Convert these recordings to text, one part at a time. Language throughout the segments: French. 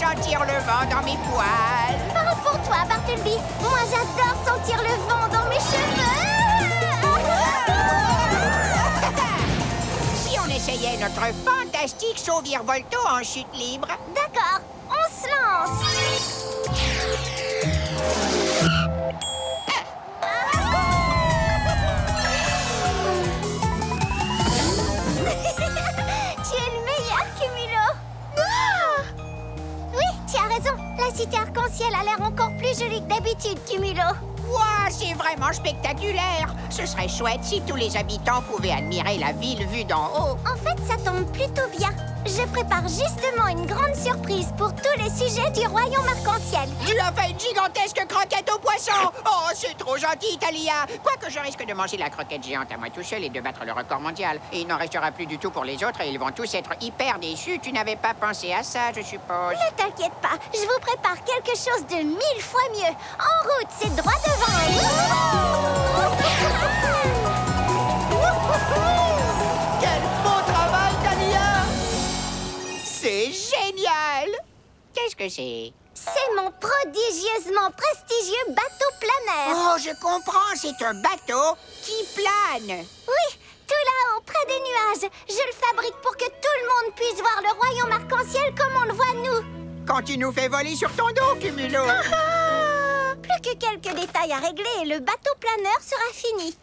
sentir le vent dans mes poils. Parle pour toi, Bartleby. Moi, j'adore sentir le vent dans mes cheveux. Si on essayait notre fantastique saut virevolto en chute libre. D'accord, on se lance. Tu es le meilleur, Cumulo. Oui, tu as raison. La cité arc-en-ciel a l'air encore plus jolie que d'habitude, Cumulo. Ouah, c'est vraiment spectaculaire. Ce serait chouette si tous les habitants pouvaient admirer la ville vue d'en haut. En fait, ça tombe plutôt bien. Je prépare justement une grande surprise pour tous les sujets du royaume arc-en-ciel. Tu as fait une gigantesque croquette au poisson. Oh, c'est trop gentil, Talia. Quoique je risque de manger la croquette géante à moi tout seul et de battre le record mondial. Et il n'en restera plus du tout pour les autres et ils vont tous être hyper déçus. Tu n'avais pas pensé à ça, je suppose. Ne t'inquiète pas, je vous prépare quelque chose de 1000 fois mieux. En route, c'est droit devant. Quel beau travail, Talia! C'est génial! Qu'est-ce que c'est? C'est mon prodigieusement prestigieux bateau planaire. Oh, je comprends, c'est un bateau qui plane. Oui, tout là-haut, près des nuages. Je le fabrique pour que tout le monde puisse voir le royaume arc-en-ciel comme on le voit nous. Quand tu nous fais voler sur ton dos, Cumulo. Plus que quelques détails à régler et le bateau planeur sera fini.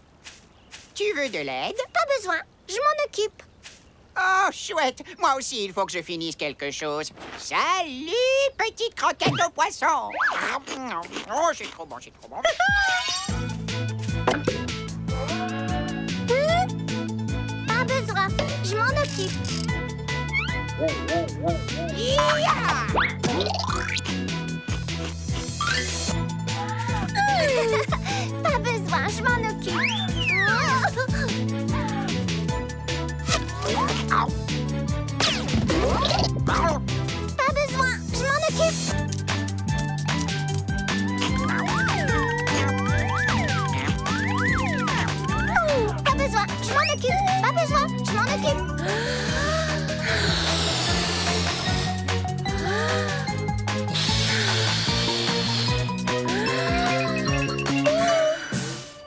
Tu veux de l'aide? Pas besoin, je m'en occupe. Oh, chouette! Moi aussi, il faut que je finisse quelque chose. Salut, petite croquette au poisson! Oh, c'est trop bon, c'est trop bon. Pas besoin, je m'en occupe. Pas besoin, je m'en occupe. Pas besoin, je m'en occupe. Pas besoin, je m'en occupe. Pas besoin, je m'en occupe.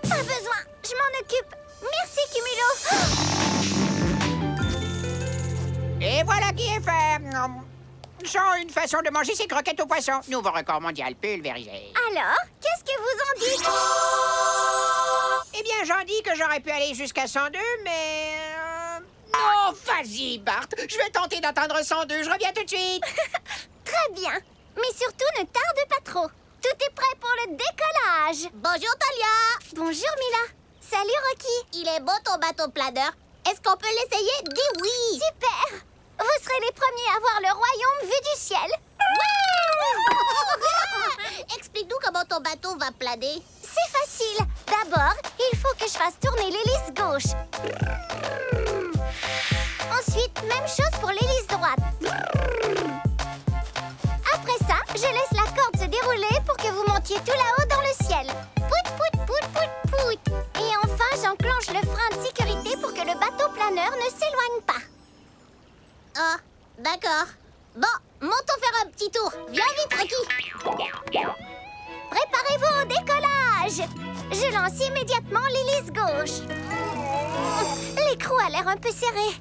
Pas besoin, je m'en occupe. Merci, Cumulo. Et voilà qui est fait. Sans une façon de manger ces croquettes au poisson. Nouveau record mondial pulvérisé. Alors, qu'est-ce que vous en dites? Eh bien, j'en dis que j'aurais pu aller jusqu'à 102, mais... Non, vas-y, Bart. Je vais tenter d'atteindre 102. Je reviens tout de suite. Très bien. Mais surtout, ne tarde pas trop. Tout est prêt pour le décollage. Bonjour, Talia. Bonjour, Mila. Salut, Rocky. Il est beau, ton bateau planeur. Est-ce qu'on peut l'essayer? Dis oui. Super. Vous serez les premiers à voir le royaume vu du ciel. Explique-nous comment ton bateau va planer. C'est facile. D'abord, il faut que je fasse tourner l'hélice gauche. Ensuite, même chose pour l'hélice droite. Après ça, je laisse la corde se dérouler pour que vous montiez tout là-haut dans le ciel. Pout, pout, pout, pout, pout. Et enfin, j'enclenche le frein de sécurité pour que le bateau planeur ne s'éloigne pas. Ah, d'accord. Bon, montons faire un petit tour. Viens vite, Rocky. Préparez-vous au décollage. Je lance immédiatement l'hélice gauche. L'écrou a l'air un peu serré.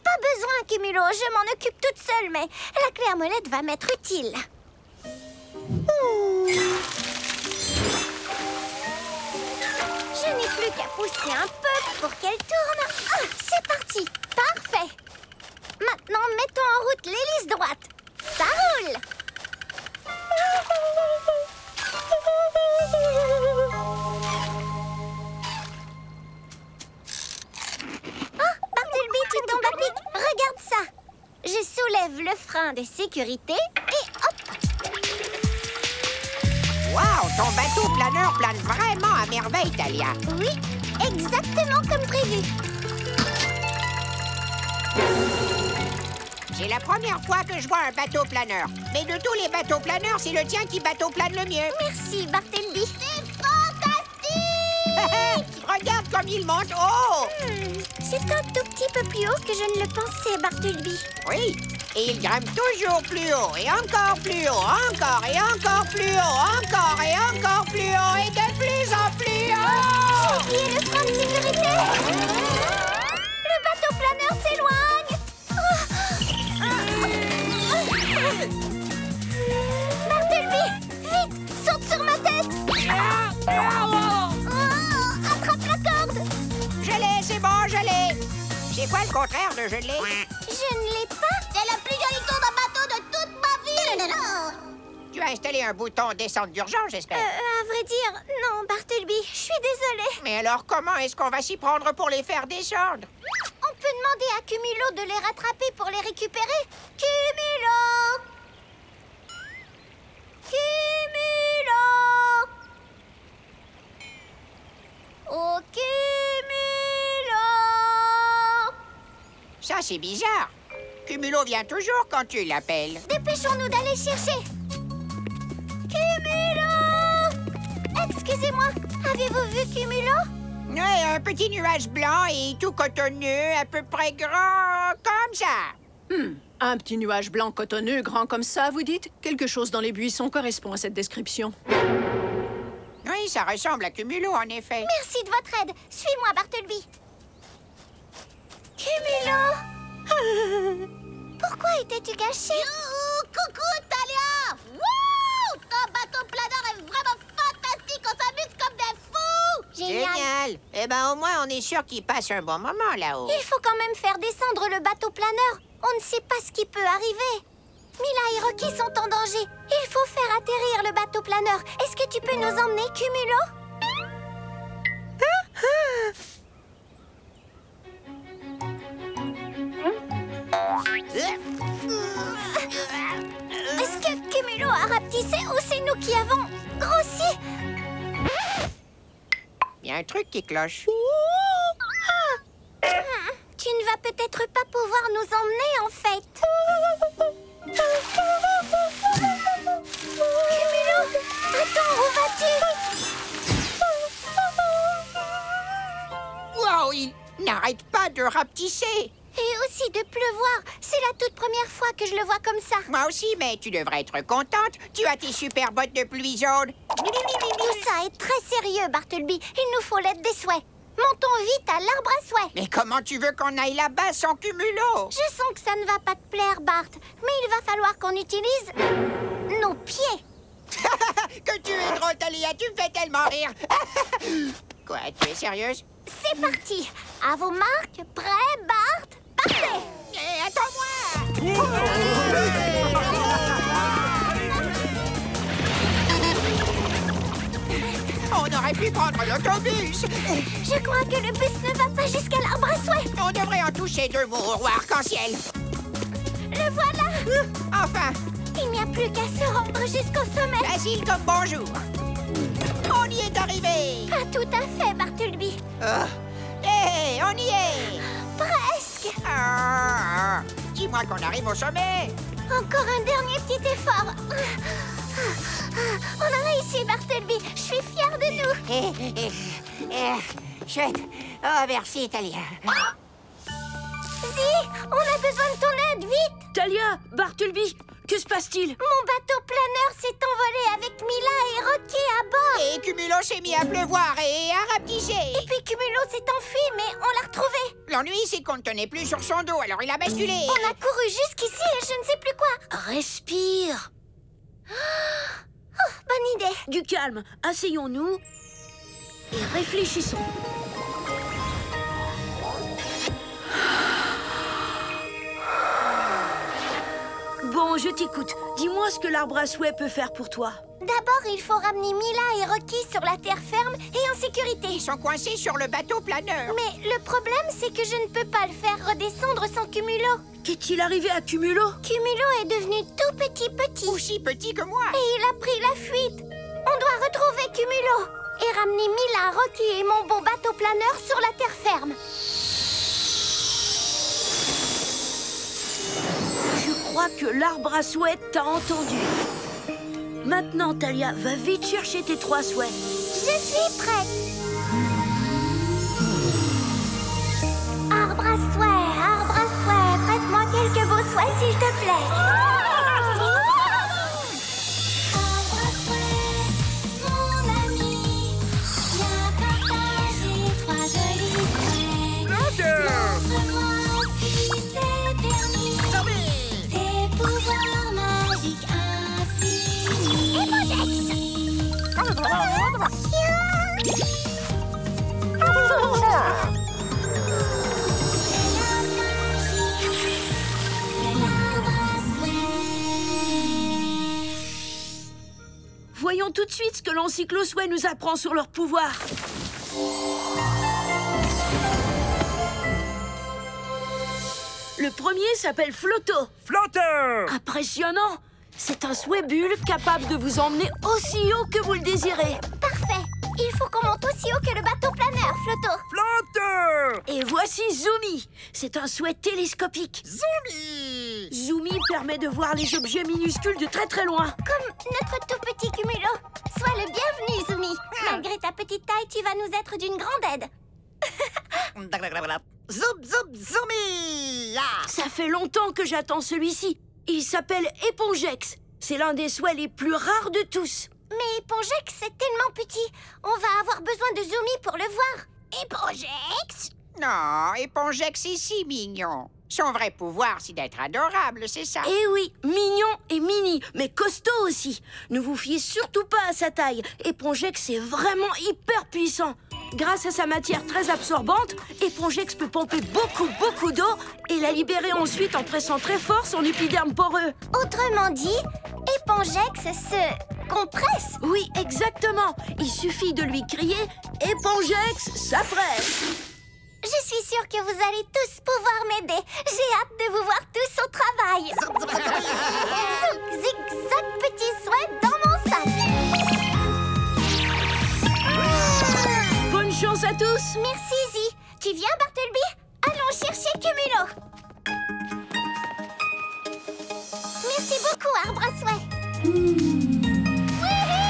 Pas besoin, Cumulo, je m'en occupe toute seule, mais la clé à molette va m'être utile. Je n'ai plus qu'à pousser un peu pour qu'elle tourne. Ah, c'est parti. Parfait. Maintenant, mettons en route l'hélice droite. Ça roule. Oh, Bartleby, tu tombes à pic. Regarde ça. Je soulève le frein de sécurité et hop. Waouh, ton bateau planeur plane vraiment à merveille, Talia. Oui, exactement comme prévu. C'est la première fois que je vois un bateau planeur. Mais de tous les bateaux planeurs, c'est le tien qui bateau plane le mieux. Merci, Bartleby. C'est fantastique! Regarde comme il monte haut! C'est un tout petit peu plus haut que je ne le pensais, Bartleby. Oui, Et il grimpe toujours plus haut, et encore plus haut, encore et encore plus haut, encore et encore plus haut, et de plus en plus haut! J'ai oublié le frein de sécurité! Le bateau planeur s'éloigne! Bartleby, vite, saute sur ma tête! Attrape la corde! Je l'ai, c'est bon, je l'ai! C'est quoi le contraire de je l'ai? Je ne l'ai pas! C'est le plus joli tour de bateau de toute ma vie! Tu as installé un bouton descente d'urgence, j'espère. À vrai dire, non, Bartleby, je suis désolée. Mais alors, comment est-ce qu'on va s'y prendre pour les faire descendre? On peut demander à Cumulo de les rattraper pour les récupérer. Cumulo! Cumulo! Oh, Cumulo! Ça, c'est bizarre. Cumulo vient toujours quand tu l'appelles. Dépêchons-nous d'aller chercher. Cumulo! Excusez-moi, avez-vous vu Cumulo? Ouais, un petit nuage blanc et tout cotonneux, à peu près grand comme ça. Un petit nuage blanc cotonneux, grand comme ça, vous dites? Quelque chose dans les buissons correspond à cette description. Oui, ça ressemble à Cumulo, en effet. Merci de votre aide. Suis-moi, Bartleby. Cumulo! Pourquoi étais-tu caché? Coucou, Talia! Wouh! Ton bateau planeur est vraiment fantastique! On s'amuse comme des fous! Génial. Eh ben, au moins, on est sûr qu'il passe un bon moment là-haut. Il faut quand même faire descendre le bateau planeur. On ne sait pas ce qui peut arriver. Mila et Rocky sont en danger. Il faut faire atterrir le bateau planeur. Est-ce que tu peux nous emmener, Cumulo? Est-ce que Cumulo a rapetissé ou c'est nous qui avons grossi? Il y a un truc qui cloche. Tu ne vas peut-être pas pouvoir nous emmener, en fait. Cumulo, attends, où vas-tu? Wow, il n'arrête pas de rapetisser. Et aussi de pleuvoir. C'est la toute première fois que je le vois comme ça. Moi aussi, mais tu devrais être contente. Tu as tes super bottes de pluie jaunes. Tout ça est très sérieux, Bartleby. Il nous faut l'aide des souhaits. Montons vite à l'arbre à souhaits. Mais comment tu veux qu'on aille là-bas sans Cumulo? Je sens que ça ne va pas te plaire, Bart. Mais il va falloir qu'on utilise nos pieds. Que tu es drôle, Talia, tu me fais tellement rire. Quoi, tu es sérieuse? C'est parti. À vos marques, prêts, Bart? Partez! Eh, attends-moi! On aurait pu prendre l'autobus. Je crois que le bus ne va pas jusqu'à l'arbre à souhaits. On devrait en toucher deux mots au roi arc-en-ciel. Le voilà. Enfin, Il n'y a plus qu'à se rendre jusqu'au sommet. facile comme bonjour. On y est arrivé. Pas tout à fait, Bartleby. Hé, on y est. Presque. Dis-moi qu'on arrive au sommet. Encore un dernier petit effort. On a réussi, Bartleby. Je suis fière de nous. Chouette. Oh, merci, Talia. Zi, on a besoin de ton aide, vite. Talia, Bartleby, que se passe-t-il? Mon bateau planeur s'est envolé avec Mila et Rocky à bord. Et Cumulo s'est mis à pleuvoir et à rapetisser. Et puis Cumulo s'est enfui, mais on l'a retrouvé. L'ennui, c'est qu'on ne tenait plus sur son dos, alors il a basculé. On a couru jusqu'ici et je ne sais plus quoi. Respire. Oh, bonne idée. Du calme, asseyons-nous et réfléchissons. Bon, je t'écoute. Dis-moi ce que l'arbre à souhait peut faire pour toi. D'abord, il faut ramener Mila et Rocky sur la terre ferme et en sécurité. Ils sont coincés sur le bateau planeur. Mais le problème, c'est que je ne peux pas le faire redescendre sans Cumulo. Qu'est-il arrivé à Cumulo? Cumulo est devenu tout petit. Aussi petit que moi. Et il a pris la fuite. On doit retrouver Cumulo et ramener Mila, Rocky et mon beau bateau planeur sur la terre ferme. Je crois que l'arbre à souhait t'a entendu. Maintenant, Talia, va vite chercher tes 3 souhaits. Je suis prête. Arbre à souhait, prête-moi quelque quelques beaux souhaits, s'il te plaît. Mon ami, viens partager 3 jolis souhaits. Montre-moi si c'est permis. Des pouvoirs magiques infinis. Voyons tout de suite ce que l'encyclo-souhait nous apprend sur leur pouvoir. Le premier s'appelle Flotto. Flotteur! Impressionnant! C'est un souhait bulle capable de vous emmener aussi haut que vous le désirez. Parfait. Il faut qu'on monte aussi haut que le bateau planeur, Flotto. Flotteur! Et voici Zoomy. C'est un souhait télescopique. Zoomy! Zoomy permet de voir les objets minuscules de très très loin. Comme notre tout petit Cumulo. Sois le bienvenu, Zoomy. Malgré ta petite taille, tu vas nous être d'une grande aide. Zoom, zoom, zoomy! Ah. Ça fait longtemps que j'attends celui-ci. Il s'appelle Épongex. C'est l'un des souhaits les plus rares de tous. Mais Épongex, c'est tellement petit. On va avoir besoin de Zoomy pour le voir. Épongex? Non, Épongex est si mignon. Son vrai pouvoir, c'est d'être adorable, c'est ça? Eh oui, mignon et mini, mais costaud aussi. Ne vous fiez surtout pas à sa taille. Épongex est vraiment hyper puissant. Grâce à sa matière très absorbante, Épongex peut pomper beaucoup d'eau et la libérer ensuite en pressant très fort son épiderme poreux. Autrement dit, Épongex se compresse. Oui, exactement. Il suffit de lui crier « Épongex, ça presse !» Je suis sûre que vous allez tous pouvoir m'aider. J'ai hâte de vous voir tous au travail. Zouk, zig-zag, petit souhait dans mon sac. Bonne chance à tous. Merci, Zee. Tu viens, Bartleby? Allons chercher Cumulo. Merci beaucoup, Arbre à Souhait. Wouhou!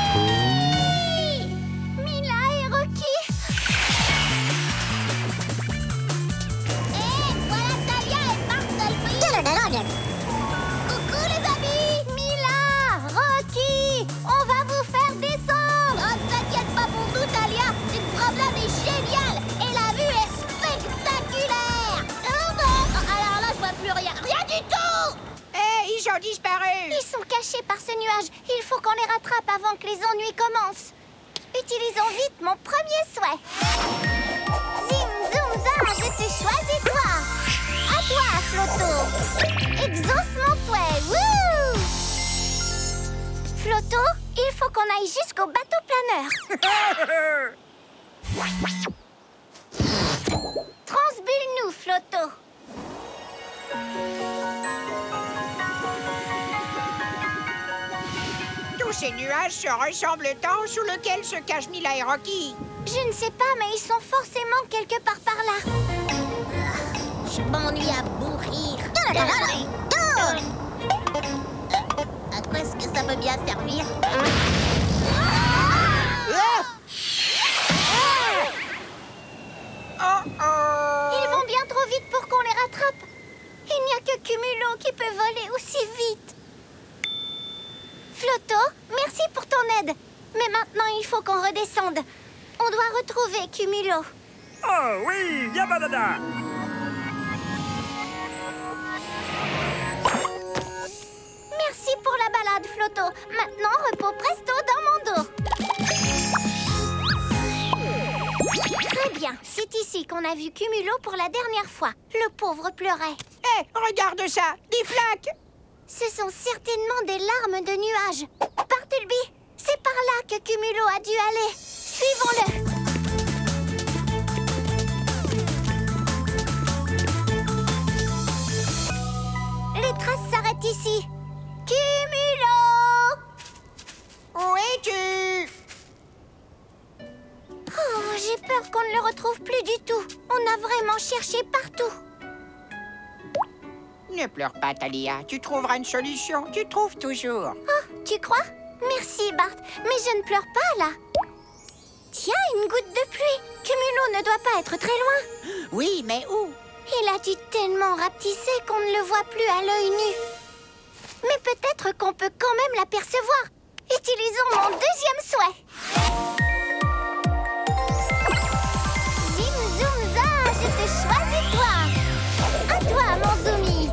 Mila et Rocky. Voilà Talia et Bartleby. Coucou les amis. Mila, Rocky, on va vous faire descendre. Oh, t'inquiète pas pour nous, Talia. Cette problème est géniale et la vue est spectaculaire. Alors là, je vois plus rien. Rien du tout. Ils ont disparu! Ils sont cachés par ce nuage. Il faut qu'on les rattrape avant que les ennuis commencent. Utilisons vite mon premier souhait. Zim, zoom, zam, je te choisis toi. À toi, Flotto. Exauce mon souhait. Wouh! Flotto, il faut qu'on aille jusqu'au bateau planeur. Transbulle-nous, Flotto. Tous ces nuages se ressemblent tant, sous lequel se cachent Mila et Rocky. Je ne sais pas, mais ils sont forcément quelque part par là. Je m'ennuie à mourir. À quoi est-ce que ça peut bien servir? Ils vont bien trop vite pour qu'on les rattrape. Il n'y a que Cumulo qui peut voler aussi vite. Flotto, merci pour ton aide. Mais maintenant, il faut qu'on redescende. On doit retrouver Cumulo. Oh oui, Yamadada! Merci pour la balade, Flotto. Maintenant, repos presto dans mon dos. Très bien. C'est ici qu'on a vu Cumulo pour la dernière fois. Le pauvre pleurait. Hé, regarde ça! Des flaques! Ce sont certainement des larmes de nuages. Bartleby, c'est par là que Cumulo a dû aller. Suivons-le. Les traces s'arrêtent ici. Cumulo! Où es-tu? Oh, j'ai peur qu'on ne le retrouve plus du tout. On a vraiment cherché partout. Ne pleure pas, Talia. Tu trouveras une solution. Tu trouves toujours. Oh, tu crois? Merci, Bart. Mais je ne pleure pas, là. Tiens, une goutte de pluie. Cumulo ne doit pas être très loin. Oui, mais où? Il a dû tellement rapetisser qu'on ne le voit plus à l'œil nu. Mais peut-être qu'on peut quand même l'apercevoir. Utilisons mon deuxième souhait. Zim, zoom, za, je te choisis toi. À toi, mon Zoomy.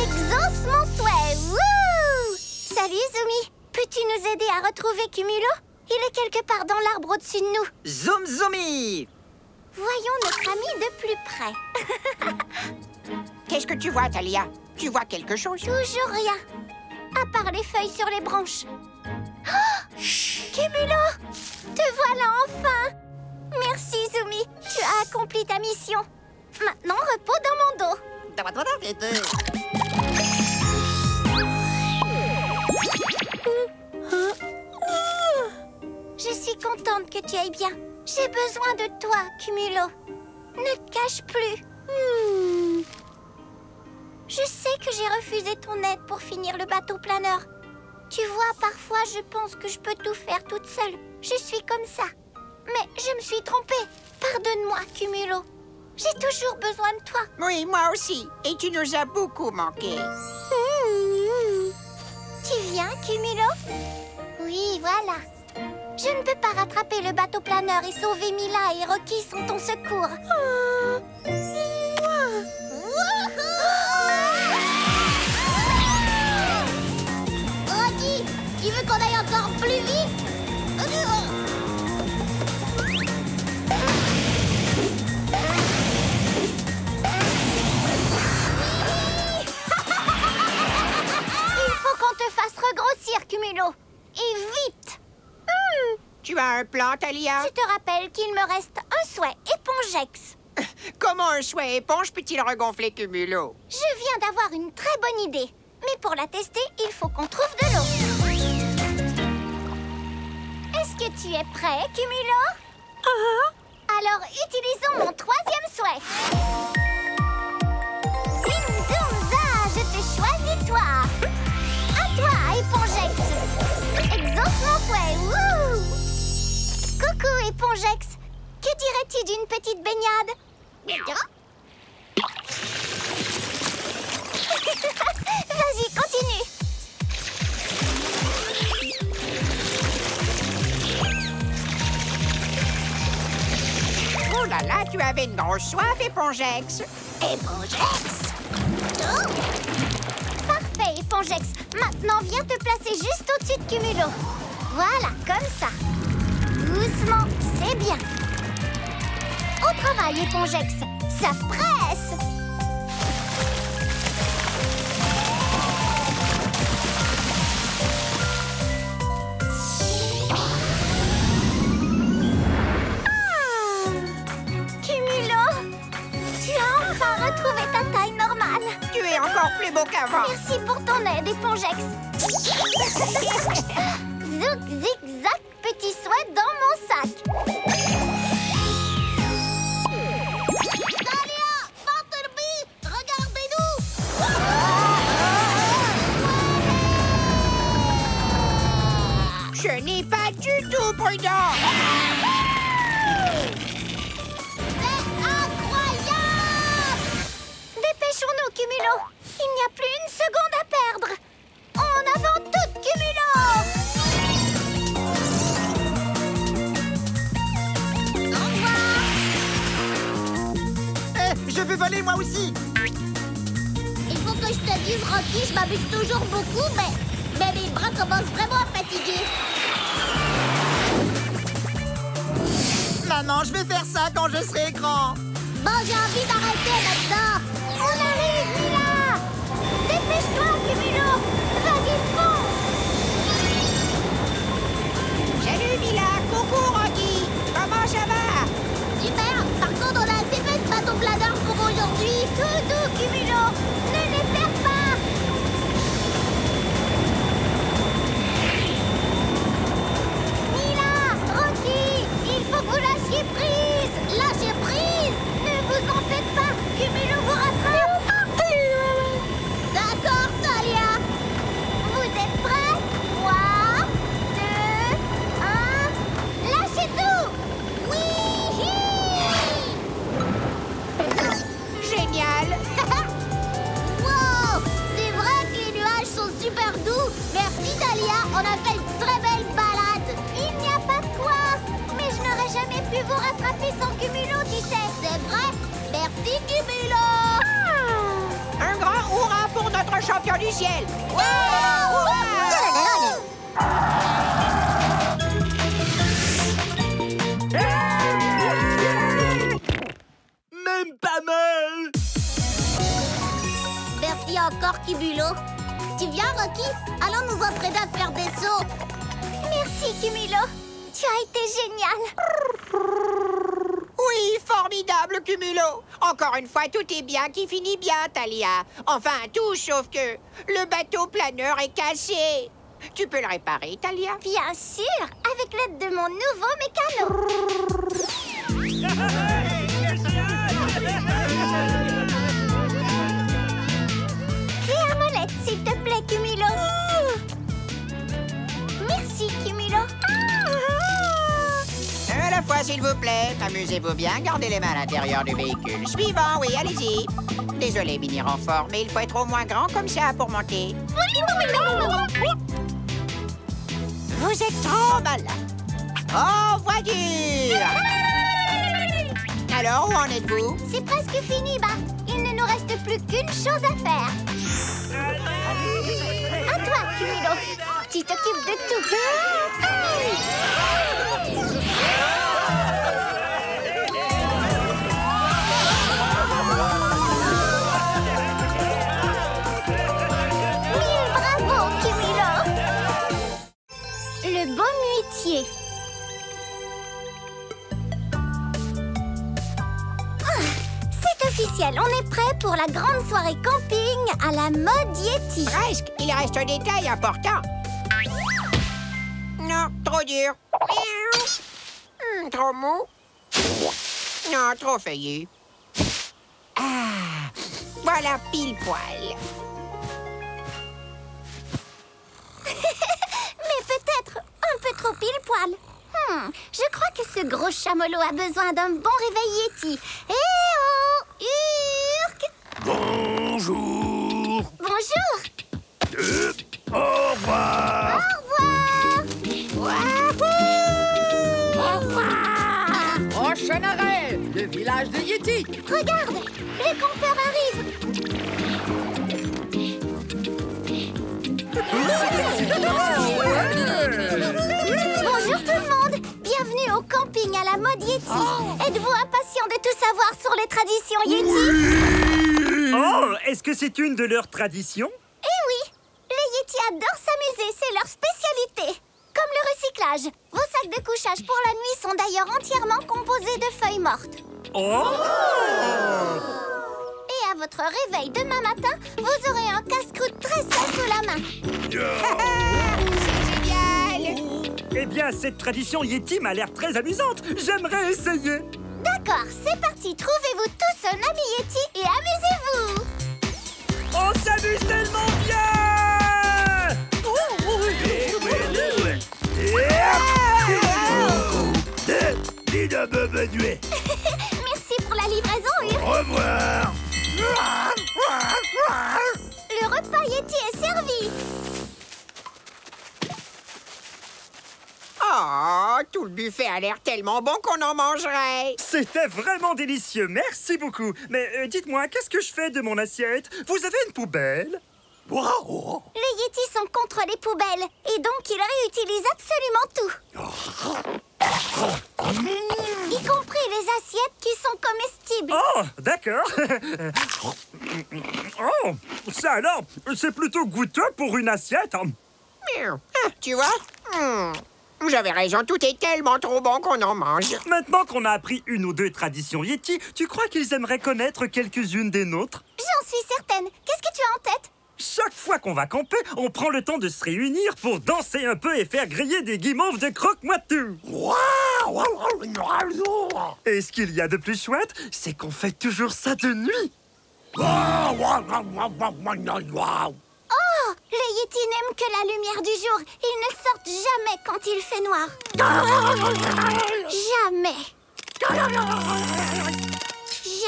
Exauce mon souhait. Wouh! Salut, Zoomy. Peux-tu nous aider à retrouver Cumulo? Il est quelque part dans l'arbre au-dessus de nous. Zoom Zoomy! Voyons notre ami de plus près. Qu'est-ce que tu vois, Thalia? Tu vois quelque chose? Toujours rien. À part les feuilles sur les branches. Oh! Cumulo! Te voilà enfin! Merci, Zoomy. Tu as accompli ta mission. Maintenant, repos dans mon dos. Je suis contente que tu ailles bien. J'ai besoin de toi, Cumulo. Ne te cache plus. Je sais que j'ai refusé ton aide pour finir le bateau planeur. Tu vois, parfois, je pense que je peux tout faire toute seule. Je suis comme ça. Mais je me suis trompée. Pardonne-moi, Cumulo. J'ai toujours besoin de toi. Oui, moi aussi. Et tu nous as beaucoup manqué. Tu viens, Cumulo? Oui, voilà. Je ne peux pas rattraper le bateau planeur et sauver Mila et Rocky sans ton secours. Rocky, tu veux qu'on aille encore plus vite? Il faut qu'on te fasse regrossir, Cumulo. Et vite! Tu as un plan, Thalia? Je te rappelle qu'il me reste un souhait Épongex. Comment un souhait éponge peut-il regonfler Cumulo? Je viens d'avoir une très bonne idée. Mais pour la tester, il faut qu'on trouve de l'eau. Est-ce que tu es prêt, Cumulo? Alors, utilisons mon troisième souhait. Zim, zoom, za, je te choisis toi. À toi, Épongex. Exauce mon souhait. Wouh! Coucou, Épongex. Que dirais-tu d'une petite baignade? Vas-y, continue. Oh là là, tu avais une grosse soif, Épongex. Épongex. Oh. Parfait, Épongex. Maintenant, viens te placer juste au-dessus de Cumulo. Voilà, comme ça. Doucement, c'est bien. Au travail, Épongex. Ça presse. Cumulo, tu as enfin retrouvé ta taille normale. Tu es encore plus beau qu'avant. Merci pour ton aide, Épongex. Zouk, zig, zac, petit souhait dans mon sac. Thalia, Bartleby, regardez-nous. Je n'ai pas du tout prudent. C'est incroyable! Dépêchons-nous, Cumulo. Il n'y a plus une seconde à perdre. En avant toute, Cumulo! Au revoir. Je veux voler moi aussi. Il faut que je te dise, Rocky, je m'amuse toujours beaucoup, mais mes bras commencent vraiment à fatiguer. Maman, je vais faire ça quand je serai grand. Bon, j'ai envie d'arrêter maintenant. On arrive, Mila! Dépêche-toi, Cumulo! Vas-y, fonce! Salut, Mila. Coucou, Rocky. Comment ça va? Super! Par contre, on a assez fait de bateau planeur pour aujourd'hui. Tout doux, Cumulo! Ne les perds pas! Mila! Rocky! Il faut que vous lâchiez prise! Lâchez prise! Ne vous en faites pas! Cumulo vous rattrape! D'accord, Thalia! Merci, Dahlia. On a fait une très belle balade. Il n'y a pas de quoi. Mais je n'aurais jamais pu vous rattraper sans Cumulo, tu sais. C'est vrai. Merci, Cumulo. Un grand hurrah pour notre champion du ciel. Même pas mal. Merci encore, Cumulo. Tu viens, Rocky? Allons nous entraîner à faire des sauts. Merci, Cumulo. Tu as été génial. Oui, formidable, Cumulo. Encore une fois, tout est bien qui finit bien, Thalia. Enfin, tout sauf que le bateau planeur est cassé. Tu peux le réparer, Thalia? Bien sûr, avec l'aide de mon nouveau mécano. Fais un molette, s'il te plaît, Cumulo. Merci, Cumulo. À la fois, s'il vous plaît. Amusez-vous bien, gardez les mains à l'intérieur du véhicule. Suivant, oui, allez-y. Désolé, mini renfort, mais il faut être au moins grand comme ça pour monter. Vous êtes trop malin. Oh, voiture! Alors, où en êtes-vous? C'est presque fini, Bart. Il ne nous reste plus qu'une chose à faire. À toi, Cumulo. Tu t'occupes de tout. Bravo, Cumulo. Le beau muetier. C'est officiel, on est prêt pour la grande soirée camping à la mode Yeti. Presque. Il reste un détail important. Non, trop dur. Trop mou. Non, trop feuillu. Ah, voilà pile poil. Mais peut-être un peu trop pile poil. Je crois que ce gros chamallow a besoin d'un bon réveil Yeti. Eh oh, Urk. Bonjour. Bonjour. Au revoir. Au revoir. Au revoir. Prochain arrêt, le village de Yeti. Regarde, les campeurs arrivent. Bonjour tout le monde. Bienvenue au camping à la mode Yeti. Êtes-vous impatient de tout savoir sur les traditions Yeti? Oh, est-ce que c'est une de leurs traditions? Eh oui, les Yeti adorent s'amuser, c'est leur spécialité. Comme le recyclage. Vos sacs de couchage pour la nuit sont d'ailleurs entièrement composés de feuilles mortes. Oh! Et à votre réveil demain matin, vous aurez un casse-croûte très sale sous la main. C'est génial! Eh bien, cette tradition Yeti m'a l'air très amusante. J'aimerais essayer. D'accord, c'est parti. Trouvez-vous tous un ami Yeti et amusez-vous. On s'amuse tellement bien! Merci pour la livraison, Urk. Au revoir! Le repas Yeti est servi. Oh, tout le buffet a l'air tellement bon qu'on en mangerait. C'était vraiment délicieux, merci beaucoup. Mais dites-moi, qu'est-ce que je fais de mon assiette? Vous avez une poubelle? Les Yetis sont contre les poubelles et donc ils réutilisent absolument tout. Y compris les assiettes qui sont comestibles. Oh, d'accord. Oh, ça alors, c'est plutôt goûteux pour une assiette. Tu vois? J'avais raison, tout est tellement trop bon qu'on en mange. Maintenant qu'on a appris une ou deux traditions Yeti, tu crois qu'ils aimeraient connaître quelques-unes des nôtres? J'en suis certaine. Qu'est-ce que tu as en tête? Chaque fois qu'on va camper, on prend le temps de se réunir pour danser un peu et faire griller des guimauves de croque-moitou. Et ce qu'il y a de plus chouette, c'est qu'on fait toujours ça de nuit. Oh, les Yetis n'aiment que la lumière du jour. Ils ne sortent jamais quand il fait noir.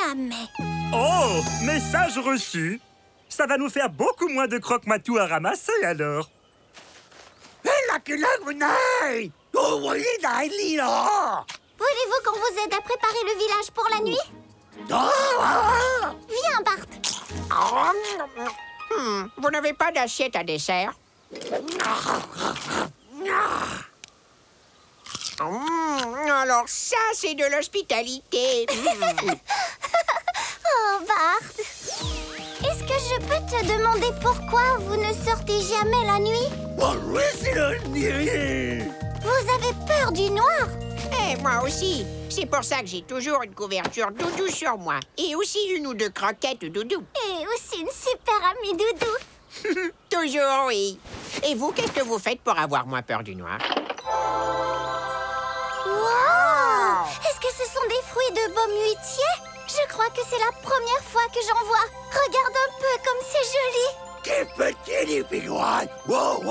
Jamais. Oh, message reçu. Ça va nous faire beaucoup moins de croque-matou à ramasser alors. Voulez-vous qu'on vous aide à préparer le village pour la nuit? Viens, Bart. Vous n'avez pas d'assiette à dessert? Alors ça, c'est de l'hospitalité. Oh, Bart. Est-ce que je peux te demander pourquoi vous ne sortez jamais la nuit? Vous avez peur du noir? Eh, moi aussi. C'est pour ça que j'ai toujours une couverture doudou sur moi. Et aussi une ou deux croquettes doudou. Et aussi une super amie doudou. Toujours, oui. Et vous, qu'est-ce que vous faites pour avoir moins peur du noir? Wow! Est-ce que ce sont des fruits de baume huitier? Je crois que c'est la première fois que j'en vois. Regarde un peu comme c'est joli. Oh,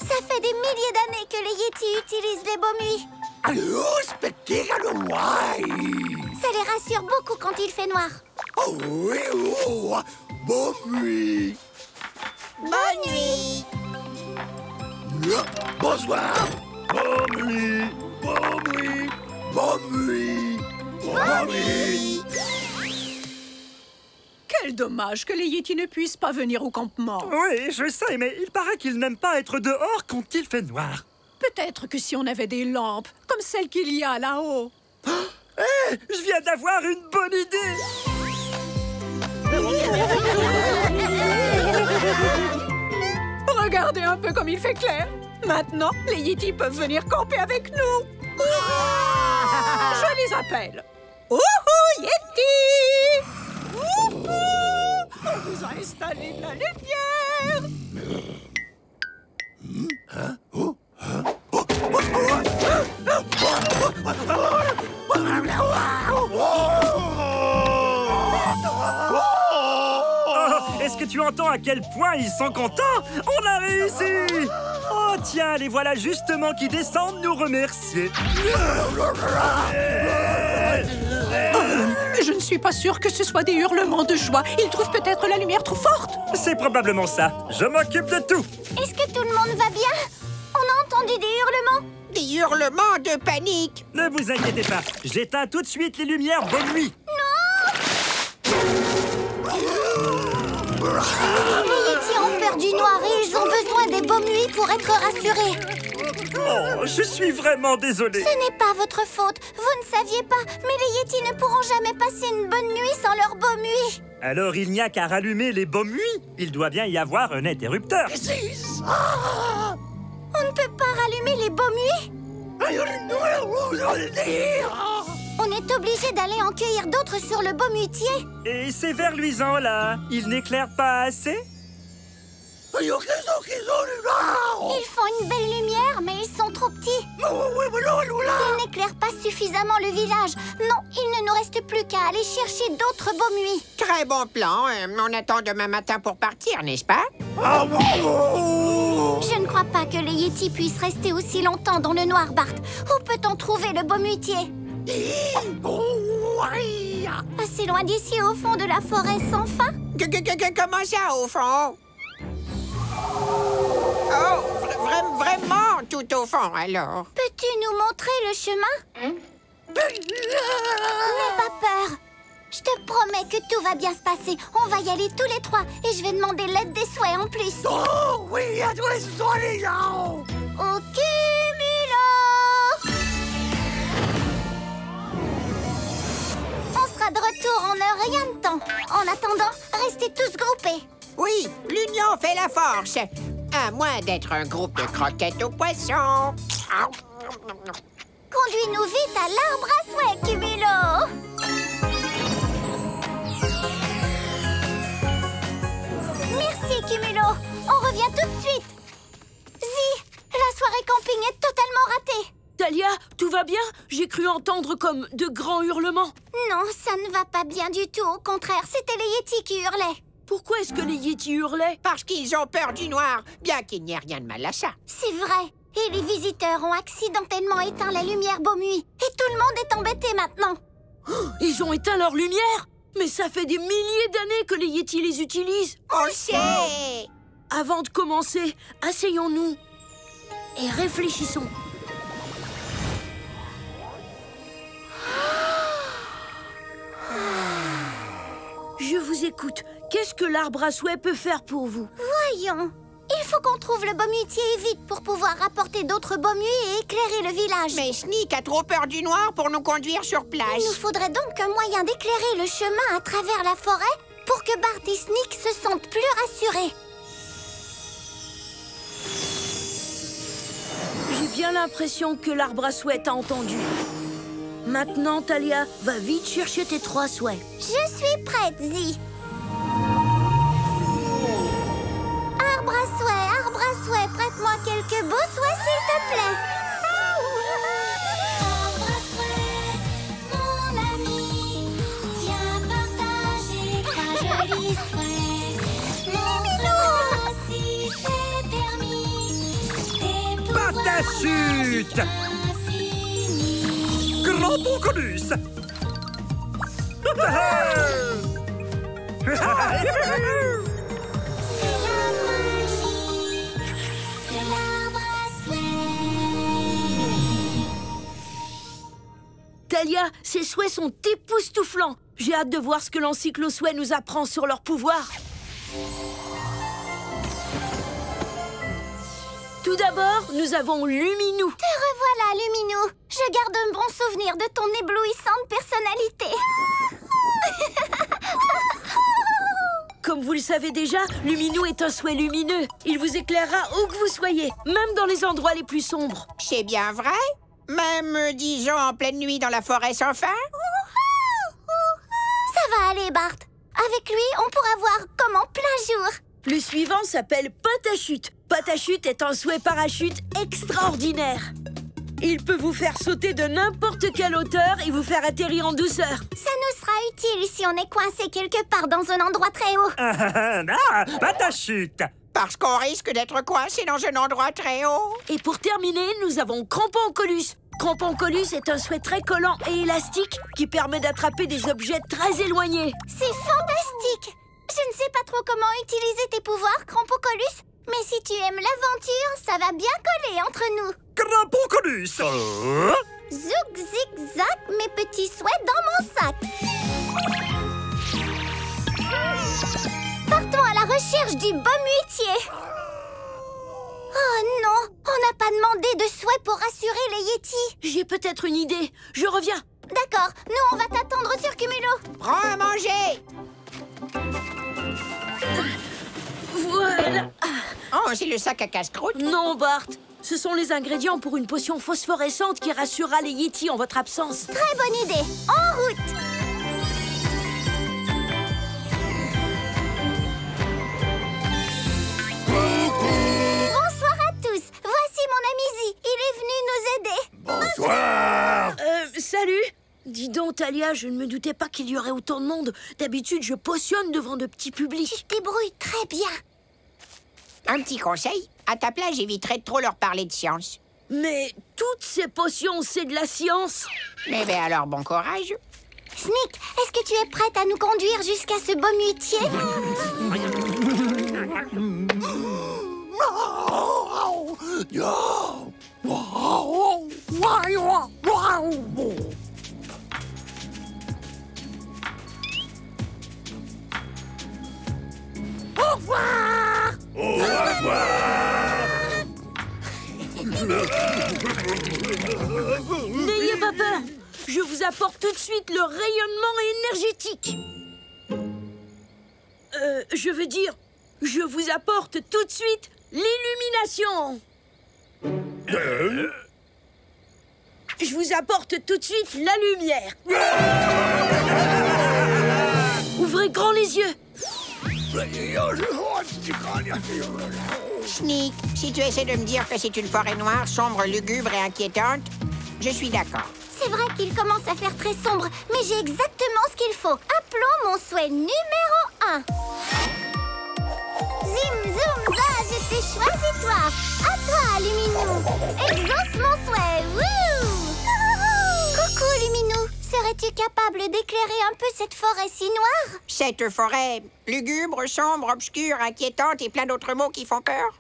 ça fait des milliers d'années que les Yetis utilisent les baumes-nuits. Ça les rassure beaucoup quand il fait noir. Bonne nuit. Bonsoir. Bonne nuit. Bonne nuit. Bonne nuit. Bonne nuit. Quel dommage que les Yetis ne puissent pas venir au campement. Oui, je sais, mais il paraît qu'ils n'aiment pas être dehors quand il fait noir. Peut-être que si on avait des lampes, comme celles qu'il y a là-haut. Hé, je viens d'avoir une bonne idée. Regardez un peu comme il fait clair. Maintenant, les Yetis peuvent venir camper avec nous. Je les appelle. Wouhou, Yeti! Wouhou! On vous a installé de la lumière. Est-ce que tu entends à quel point ils sont contents? On a réussi! Oh tiens, les voilà justement qui descendent nous remercier. Mais je ne suis pas sûre que ce soit des hurlements de joie. Ils trouvent peut-être la lumière trop forte. C'est probablement ça. Je m'occupe de tout. Est-ce que tout le monde va bien? On a entendu des hurlements. Des hurlements de panique. Ne vous inquiétez pas. J'éteins tout de suite les lumières. Bonne nuit. Les Yetis ont peur du noir et ils ont besoin des baumes-nuits pour être rassurés. Oh, je suis vraiment désolé. Ce n'est pas votre faute. Vous ne saviez pas, mais les Yetis ne pourront jamais passer une bonne nuit sans leur baume-nuit. Alors il n'y a qu'à rallumer les baumes nuits. Il doit bien y avoir un interrupteur. On ne peut pas rallumer les baumes-nuits. On est obligé d'aller en cueillir d'autres sur le baume-huitier. Et ces vers luisants là, ils n'éclairent pas assez? Ils font une belle lumière, mais ils sont trop petits. Ils n'éclairent pas suffisamment le village. Non, il ne nous reste plus qu'à aller chercher d'autres baumes-nuits. Très bon plan. On attend demain matin pour partir, n'est-ce pas? Je ne crois pas que les Yetis puissent rester aussi longtemps dans le noir, Bart. Où peut-on trouver le baume-huitier? Assez loin d'ici, au fond de la forêt sans fin? Comment ça, au fond? Oh, vraiment tout au fond, alors? Peux-tu nous montrer le chemin? N'aie pas peur. Je te promets que tout va bien se passer. On va y aller tous les trois et je vais demander l'aide des souhaits en plus. Au cumulo! On sera de retour en un rien de temps. En attendant, restez tous groupés. Oui, l'union fait la force. À moins d'être un groupe de croquettes aux poissons. Conduis-nous vite à l'arbre à souhait, Cumulo! Merci, Cumulo. On revient tout de suite. Zi, la soirée camping est totalement ratée. Talia, tout va bien? J'ai cru entendre comme de grands hurlements. Non, ça ne va pas bien du tout. Au contraire, c'était les Yetis qui hurlaient. Pourquoi est-ce que les Yetis hurlaient? Parce qu'ils ont peur du noir, bien qu'il n'y ait rien de mal à ça. C'est vrai. Et les visiteurs ont accidentellement éteint la lumière Beaumuy. Et tout le monde est embêté maintenant. Ils ont éteint leur lumière? Mais ça fait des milliers d'années que les Yetis les utilisent. On sait. Avant de commencer, asseyons-nous et réfléchissons. Je vous écoute. Qu'est-ce que l'arbre à souhait peut faire pour vous? Voyons. Il faut qu'on trouve le baumier vite pour pouvoir rapporter d'autres baumiers et éclairer le village. Mais Sneak a trop peur du noir pour nous conduire sur place. Il nous faudrait donc un moyen d'éclairer le chemin à travers la forêt pour que Bart et Sneak se sentent plus rassurés. J'ai bien l'impression que l'arbre à souhait t'a entendu. Maintenant, Talia, va vite chercher tes 3 souhaits. Je suis prête, Zi. Arbre à souhait, prête-moi quelques beaux souhaits, s'il te plaît. Arbre à souhait, mon ami, viens partager ta jolie souhait. Montre-moi si c'est permis, tes pouvoirs Patachute! infinis. Grand Poncolus! C'est la magie de l'arbre à souhait. Talia, ces souhaits sont époustouflants. J'ai hâte de voir ce que l'encyclo-souhait nous apprend sur leur pouvoir. Tout d'abord, nous avons Luminou. Te revoilà, Luminou. Je garde un bon souvenir de ton éblouissante personnalité. Comme vous le savez déjà, Luminou est un souhait lumineux. Il vous éclairera où que vous soyez, même dans les endroits les plus sombres. C'est bien vrai? Même, disons, en pleine nuit dans la forêt sans fin? Ça va aller, Bart. Avec lui, on pourra voir comme en plein jour. Le suivant s'appelle Patachute. Patachute est un souhait parachute extraordinaire. Il peut vous faire sauter de n'importe quelle hauteur et vous faire atterrir en douceur. Ça nous sera utile si on est coincé quelque part dans un endroit très haut. Ah, Patachute! Parce qu'on risque d'être coincé dans un endroit très haut. Et pour terminer, nous avons Cramponcolus. Cramponcolus est un souhait très collant et élastique qui permet d'attraper des objets très éloignés. C'est fantastique. Je ne sais pas trop comment utiliser tes pouvoirs, Cramponcolus, mais si tu aimes l'aventure, ça va bien coller entre nous. Grand Poncolus! Zouk, zig, zac, mes petits souhaits dans mon sac. Partons à la recherche du baumier. Oh non, on n'a pas demandé de souhaits pour rassurer les Yétis. J'ai peut-être une idée. Je reviens. D'accord, nous on va t'attendre sur Cumulo. Prends à manger! Voilà. Oh, c'est le sac à casse-croûte? Non, Bart. Ce sont les ingrédients pour une potion phosphorescente qui rassurera les Yétis en votre absence. Très bonne idée, en route. Bonsoir à tous, voici mon ami Zi. Il est venu nous aider. Bonsoir. Salut. Dis donc, Talia, je ne me doutais pas qu'il y aurait autant de monde. D'habitude, je potionne devant de petits publics. Tu te débrouilles très bien. Un petit conseil, à ta place, j'éviterais de trop leur parler de science. Mais toutes ces potions, c'est de la science. Mais ben alors, bon courage. Sneak, est-ce que tu es prête à nous conduire jusqu'à ce baumier? Au revoir. Au revoir. N'ayez pas peur. Je vous apporte tout de suite le rayonnement énergétique. Je veux dire, je vous apporte tout de suite l'illumination. Je vous apporte tout de suite la lumière. Ouvrez grand les yeux. Sneak, si tu essaies de me dire que c'est une forêt noire, sombre, lugubre et inquiétante, je suis d'accord. C'est vrai qu'il commence à faire très sombre, mais j'ai exactement ce qu'il faut. Appelons mon souhait numéro 1. Zim, zoom, za, je t'ai choisi toi. À toi, Luminou. Exauce mon souhait. Wouh! Coucou, Luminou. Ce Serais-tu capable d'éclairer un peu cette forêt si noire? Cette forêt lugubre, sombre, obscure, inquiétante et plein d'autres mots qui font peur.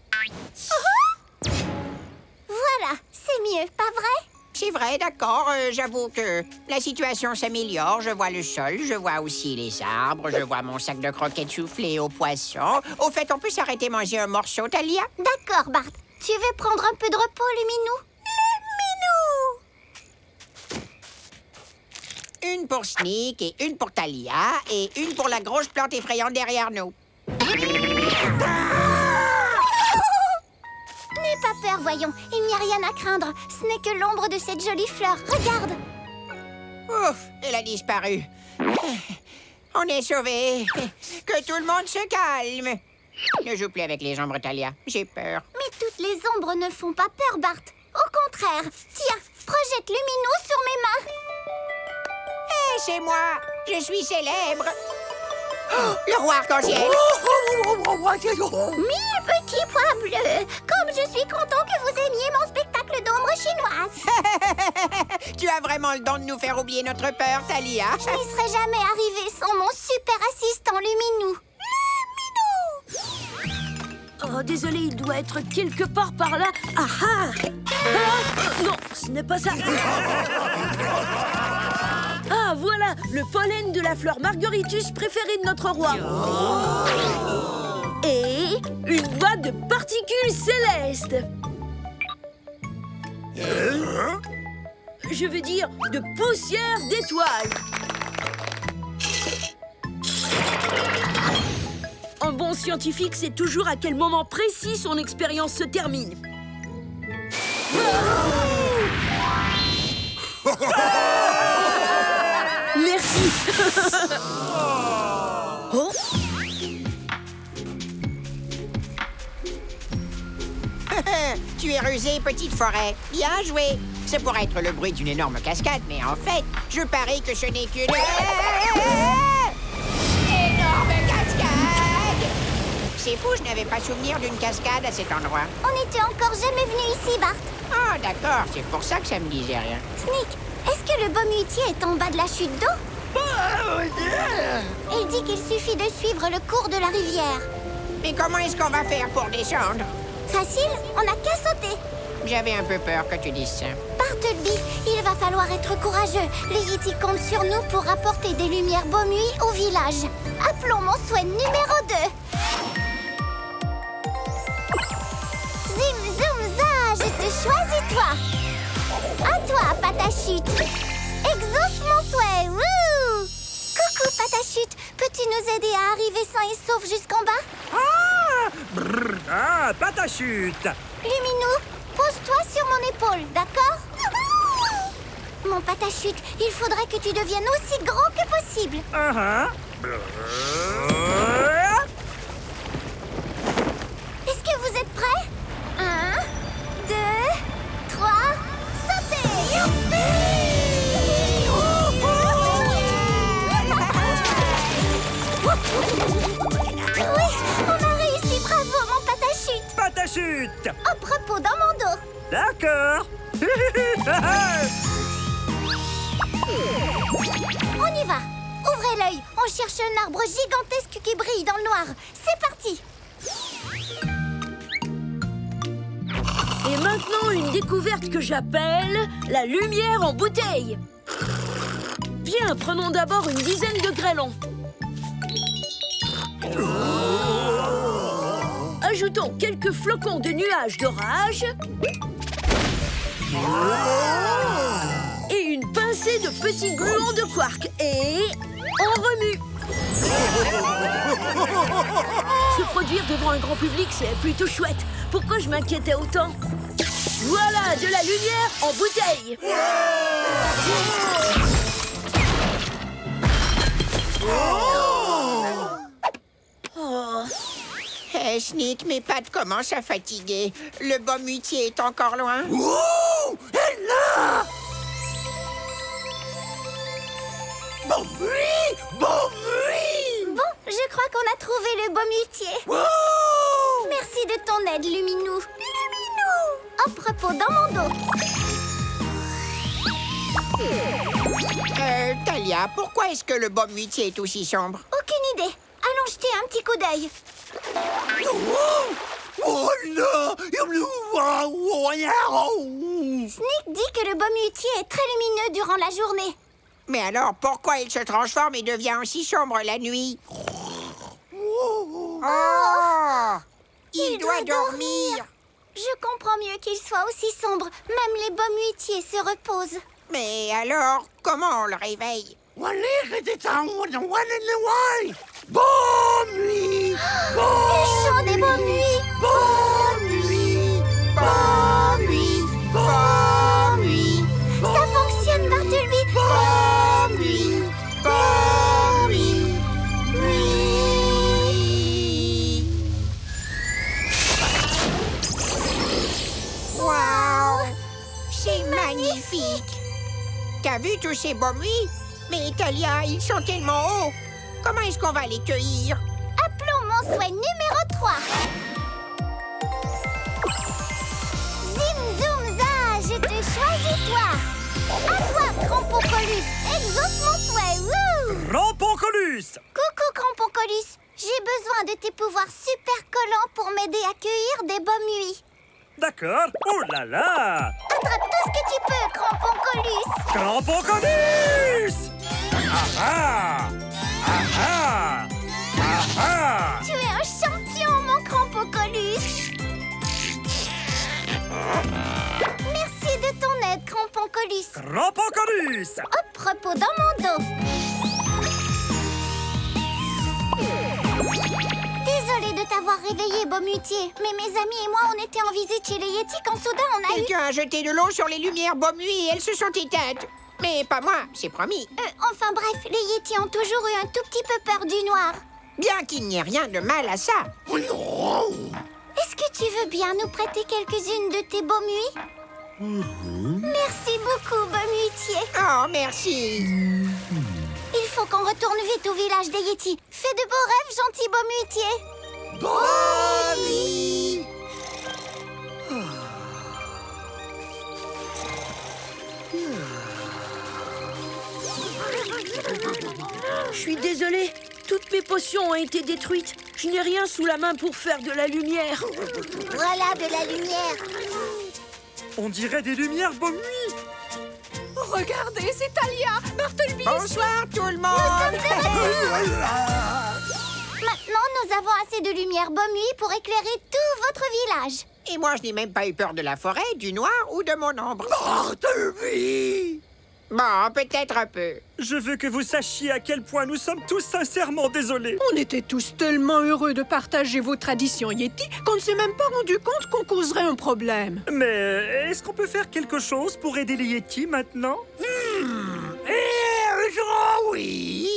Voilà, c'est mieux, pas vrai? C'est vrai, d'accord, j'avoue que la situation s'améliore. Je vois le sol, je vois aussi les arbres, je vois mon sac de croquettes soufflé aux poissons. Au fait, on peut s'arrêter manger un morceau, Talia? D'accord, Bart. Tu veux prendre un peu de repos, Luminou? Une pour Sneak et une pour Talia et une pour la grosse plante effrayante derrière nous. N'aie pas peur, voyons. Il n'y a rien à craindre. Ce n'est que l'ombre de cette jolie fleur. Regarde. Ouf, elle a disparu. On est sauvés. Que tout le monde se calme. Ne joue plus avec les ombres, Talia. J'ai peur. Mais toutes les ombres ne font pas peur, Bart. Au contraire. Tiens, projette Luminou sur mes mains. Hé, c'est moi. Je suis célèbre. Oh, le roi arc-en-ciel. Mille petits pois bleus. Comme je suis content que vous aimiez mon spectacle d'ombre chinoise. Tu as vraiment le don de nous faire oublier notre peur, Talia. Je n'y serais jamais arrivée sans mon super assistant Luminou. Oh, désolé, il doit être quelque part par là. Ah ah! Non, ce n'est pas ça. Ah, voilà, le pollen de la fleur Margaritus préférée de notre roi. Et une boîte de particules célestes. Je veux dire, de poussière d'étoiles. Un bon scientifique sait toujours à quel moment précis son expérience se termine. Merci. Oh. Tu es rusée, petite forêt. Bien joué. Ça pourrait être le bruit d'une énorme cascade, mais en fait, je parie que ce n'est qu'une... énorme cascade! C'est fou, je n'avais pas souvenir d'une cascade à cet endroit. On n'était encore jamais venu ici, Bart. Ah, d'accord, c'est pour ça que ça me disait rien. Sneak, est-ce que le Baumutier est en bas de la chute d'eau? Il dit qu'il suffit de suivre le cours de la rivière. Mais comment est-ce qu'on va faire pour descendre? Facile, on n'a qu'à sauter. J'avais un peu peur que tu dises ça. Bartleby, il va falloir être courageux. Les Yétis comptent sur nous pour apporter des lumières Baumuis au village. Appelons mon souhait numéro 2. Zim, zoom, za, je te choisis, toi. À toi, Patachute. Exauce mon souhait. Wouh! Coucou, Patachute. Peux-tu nous aider à arriver sain et sauf jusqu'en bas? Ah, Patachute. Luminou, pose-toi sur mon épaule, d'accord? Mon Patachute, il faudrait que tu deviennes aussi grand que possible. Est-ce que vous êtes prêts? 1, 2, 3, sautez! Oui, on a réussi, bravo mon Patachute! Patachute. Hop, repos dans mon dos. D'accord. On y va. Ouvrez l'œil. On cherche un arbre gigantesque qui brille dans le noir. C'est parti. Et maintenant, une découverte que j'appelle la lumière en bouteille. Bien, prenons d'abord une dizaine de grêlons. Ajoutons quelques flocons de nuages d'orage. Et une pincée de petits gluons de quark. Et on remue. Se produire devant un grand public, c'est plutôt chouette. Pourquoi je m'inquiétais autant? Voilà, de la lumière en bouteille. Oh. Hé, Sneak, mes pattes commencent à fatiguer. Le Baumutier est encore loin. Oh! Elle là! Baumui! Baumui! Bon, je crois qu'on a trouvé le Baumutier. Oh! Merci de ton aide, Luminou. Luminou! Hop, repos dans mon dos. Talia, pourquoi est-ce que le baume muitier est aussi sombre? Aucune idée. Allons jeter un petit coup d'œil. Sneak dit que le baume muitier est très lumineux durant la journée. Mais alors, pourquoi il se transforme et devient aussi sombre la nuit? Oh! Il doit dormir. Je comprends mieux qu'il soit aussi sombre. Même les baumes muitiers se reposent. Mais alors, comment on le réveille? Le chant des baumes nuits. Ça fonctionne, Bartleby. Waouh! C'est magnifique! T'as vu tous ces baumes nuits? Mais Talia, ils sont tellement hauts! Comment est-ce qu'on va les cueillir? Appelons mon souhait numéro 3. Zim, zoom, za, je te choisis, toi. À toi, Cramponcolus. Exauce mon souhait. Wouh! Cramponcolus! Coucou, Cramponcolus. J'ai besoin de tes pouvoirs super collants pour m'aider à cueillir des baumes nuits. D'accord. Oh là là! Attrape tout ce que tu peux, Cramponcolus. Cramponcolus! Ah ah! Ah ah! Ah ah! Tu es un champion, mon Cramponcolus. Merci de ton aide, Cramponcolus. Cramponcolus! Hop, repos dans mon dos. Désolée de t'avoir réveillé, Baumutier. Mais mes amis et moi, on était en visite chez les Yetis quand soudain on a eu... Quelqu'un a jeté de l'eau sur les lumières baume nuit et elles se sont éteintes. Mais pas moi, c'est promis. Enfin bref, les Yetis ont toujours eu un tout petit peu peur du noir. Bien qu'il n'y ait rien de mal à ça. Est-ce que tu veux bien nous prêter quelques-unes de tes baumes nuits? Merci beaucoup, Baumutier. Oh, merci. Il faut qu'on retourne vite au village des Yetis. Fais de beaux rêves, gentil Baumutier. Bonne nuit. Je suis désolée, toutes mes potions ont été détruites. Je n'ai rien sous la main pour faire de la lumière. Voilà de la lumière. On dirait des lumières baume nuit. Regardez, c'est Talia, Bartleby. Bonsoir tout le monde. Maintenant, nous avons assez de lumière baume nuit pour éclairer tout votre village. Et moi, je n'ai même pas eu peur de la forêt, du noir ou de mon ombre. Bartleby. Bon, peut-être un peu. Je veux que vous sachiez à quel point nous sommes tous sincèrement désolés. On était tous tellement heureux de partager vos traditions Yeti qu'on ne s'est même pas rendu compte qu'on causerait un problème. Mais est-ce qu'on peut faire quelque chose pour aider les Yetis maintenant? Oui.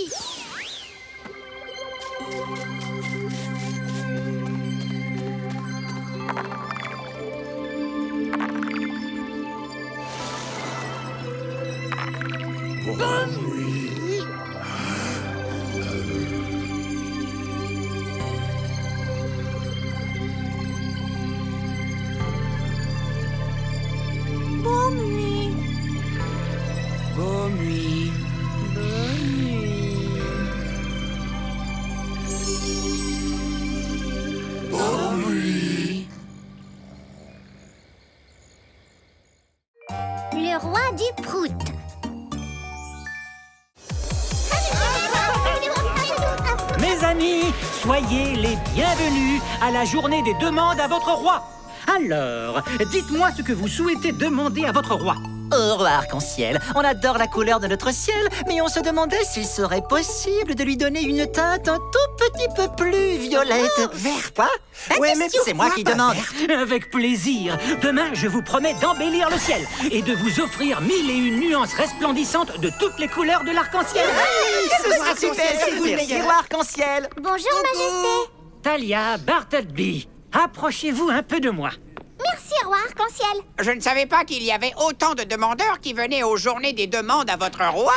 Bonne nuit. Bonne nuit. Bonne nuit. Bonne nuit. Le roi du prout. Mes amis, soyez les bienvenus à la journée des demandes à votre roi. Alors, dites-moi ce que vous souhaitez demander à votre roi. Au roi arc-en-ciel, on adore la couleur de notre ciel, mais on se demandait s'il serait possible de lui donner une teinte un tout petit peu plus violette. Vert, quoi? Oui, mais c'est moi qui demande. Avec plaisir. Demain, je vous promets d'embellir le ciel et de vous offrir 1001 nuances resplendissantes de toutes les couleurs de l'arc-en-ciel. Ce sera super, c'est vous le meilleur. Roi arc-en-ciel. Bonjour, Majesté. Talia, Bartleby, approchez-vous un peu de moi. Merci, roi arc-en-ciel. Je ne savais pas qu'il y avait autant de demandeurs qui venaient aux journées des demandes à votre roi.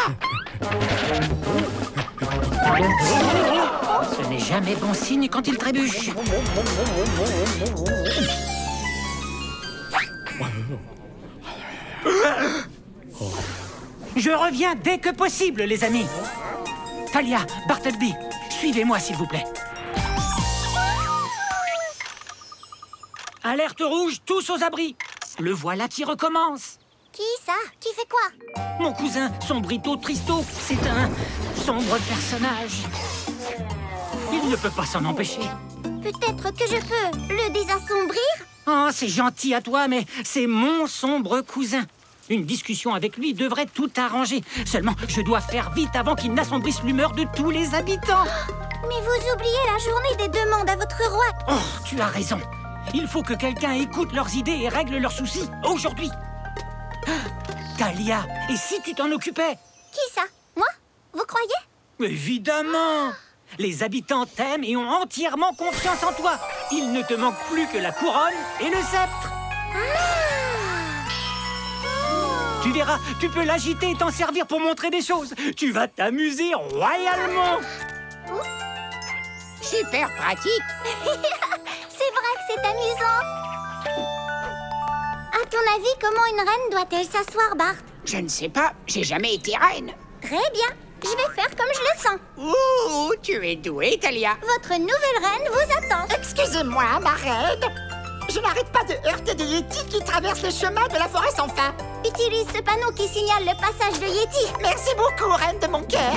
Ce n'est jamais bon signe quand il trébuche. Je reviens dès que possible, les amis. Talia, Bartleby, suivez-moi, s'il vous plaît. Alerte rouge, tous aux abris. Le voilà qui recommence. Qui ça? Qui fait quoi? Mon cousin, Sombrito Tristo, c'est un sombre personnage. Il ne peut pas s'en empêcher. Peut-être que je peux le désassombrir? Oh, c'est gentil à toi, mais c'est mon sombre cousin. Une discussion avec lui devrait tout arranger. Seulement, je dois faire vite avant qu'il n'assombrisse l'humeur de tous les habitants. Mais vous oubliez la journée des demandes à votre roi. Oh, tu as raison. Il faut que quelqu'un écoute leurs idées et règle leurs soucis aujourd'hui. Talia, et si tu t'en occupais? Qui ça? Moi? Vous croyez? Évidemment. Les habitants t'aiment et ont entièrement confiance en toi. Il ne te manque plus que la couronne et le sceptre. Tu verras, tu peux l'agiter et t'en servir pour montrer des choses. Tu vas t'amuser royalement. Super pratique. C'est vrai que c'est amusant. À ton avis, comment une reine doit-elle s'asseoir, Bart? Je ne sais pas, j'ai jamais été reine. Très bien, je vais faire comme je le sens. Ouh, tu es douée, Talia. Votre nouvelle reine vous attend. Excusez-moi, ma reine. Je n'arrête pas de heurter des yétis qui traversent les chemins de la forêt sans fin. Utilise ce panneau qui signale le passage de Yeti. Merci beaucoup, reine de mon cœur.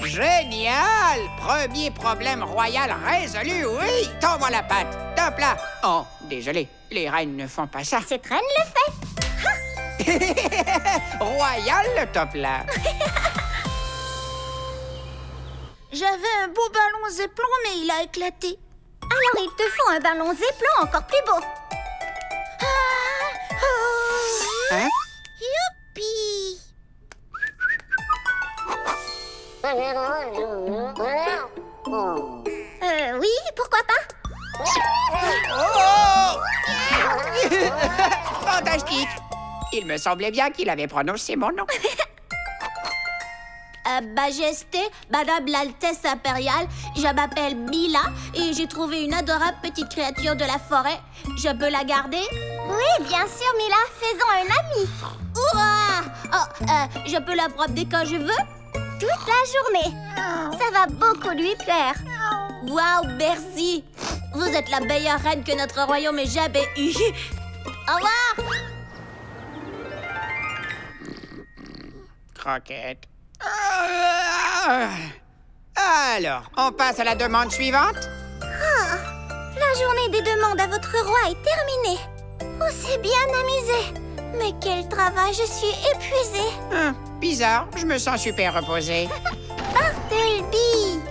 Génial! Premier problème royal résolu, oui! T'envoies la patte. Top là! Oh, désolé, les reines ne font pas ça. Cette reine le fait. Royal, le top là. J'avais un beau ballon Zeppelin, mais il a éclaté. Alors il te faut un ballon Zeppelin encore plus beau. Hein? Youpi! Oui, pourquoi pas? Oh! Fantastique! Il me semblait bien qu'il avait prononcé mon nom. Majesté, Madame l'Altesse impériale, je m'appelle Mila et j'ai trouvé une adorable petite créature de la forêt. Je peux la garder? Oui, bien sûr, Mila, faisons un ami. Ouah! Oh, je peux la promener quand je veux? Toute la journée. Ça va beaucoup lui plaire. Waouh, merci! Vous êtes la meilleure reine que notre royaume ait jamais eue. Au revoir! Croquette. Alors, on passe à la demande suivante? La journée des demandes à votre roi est terminée. On s'est bien amusé. Mais quel travail, je suis épuisée. Bizarre, je me sens super reposée. Bartleby!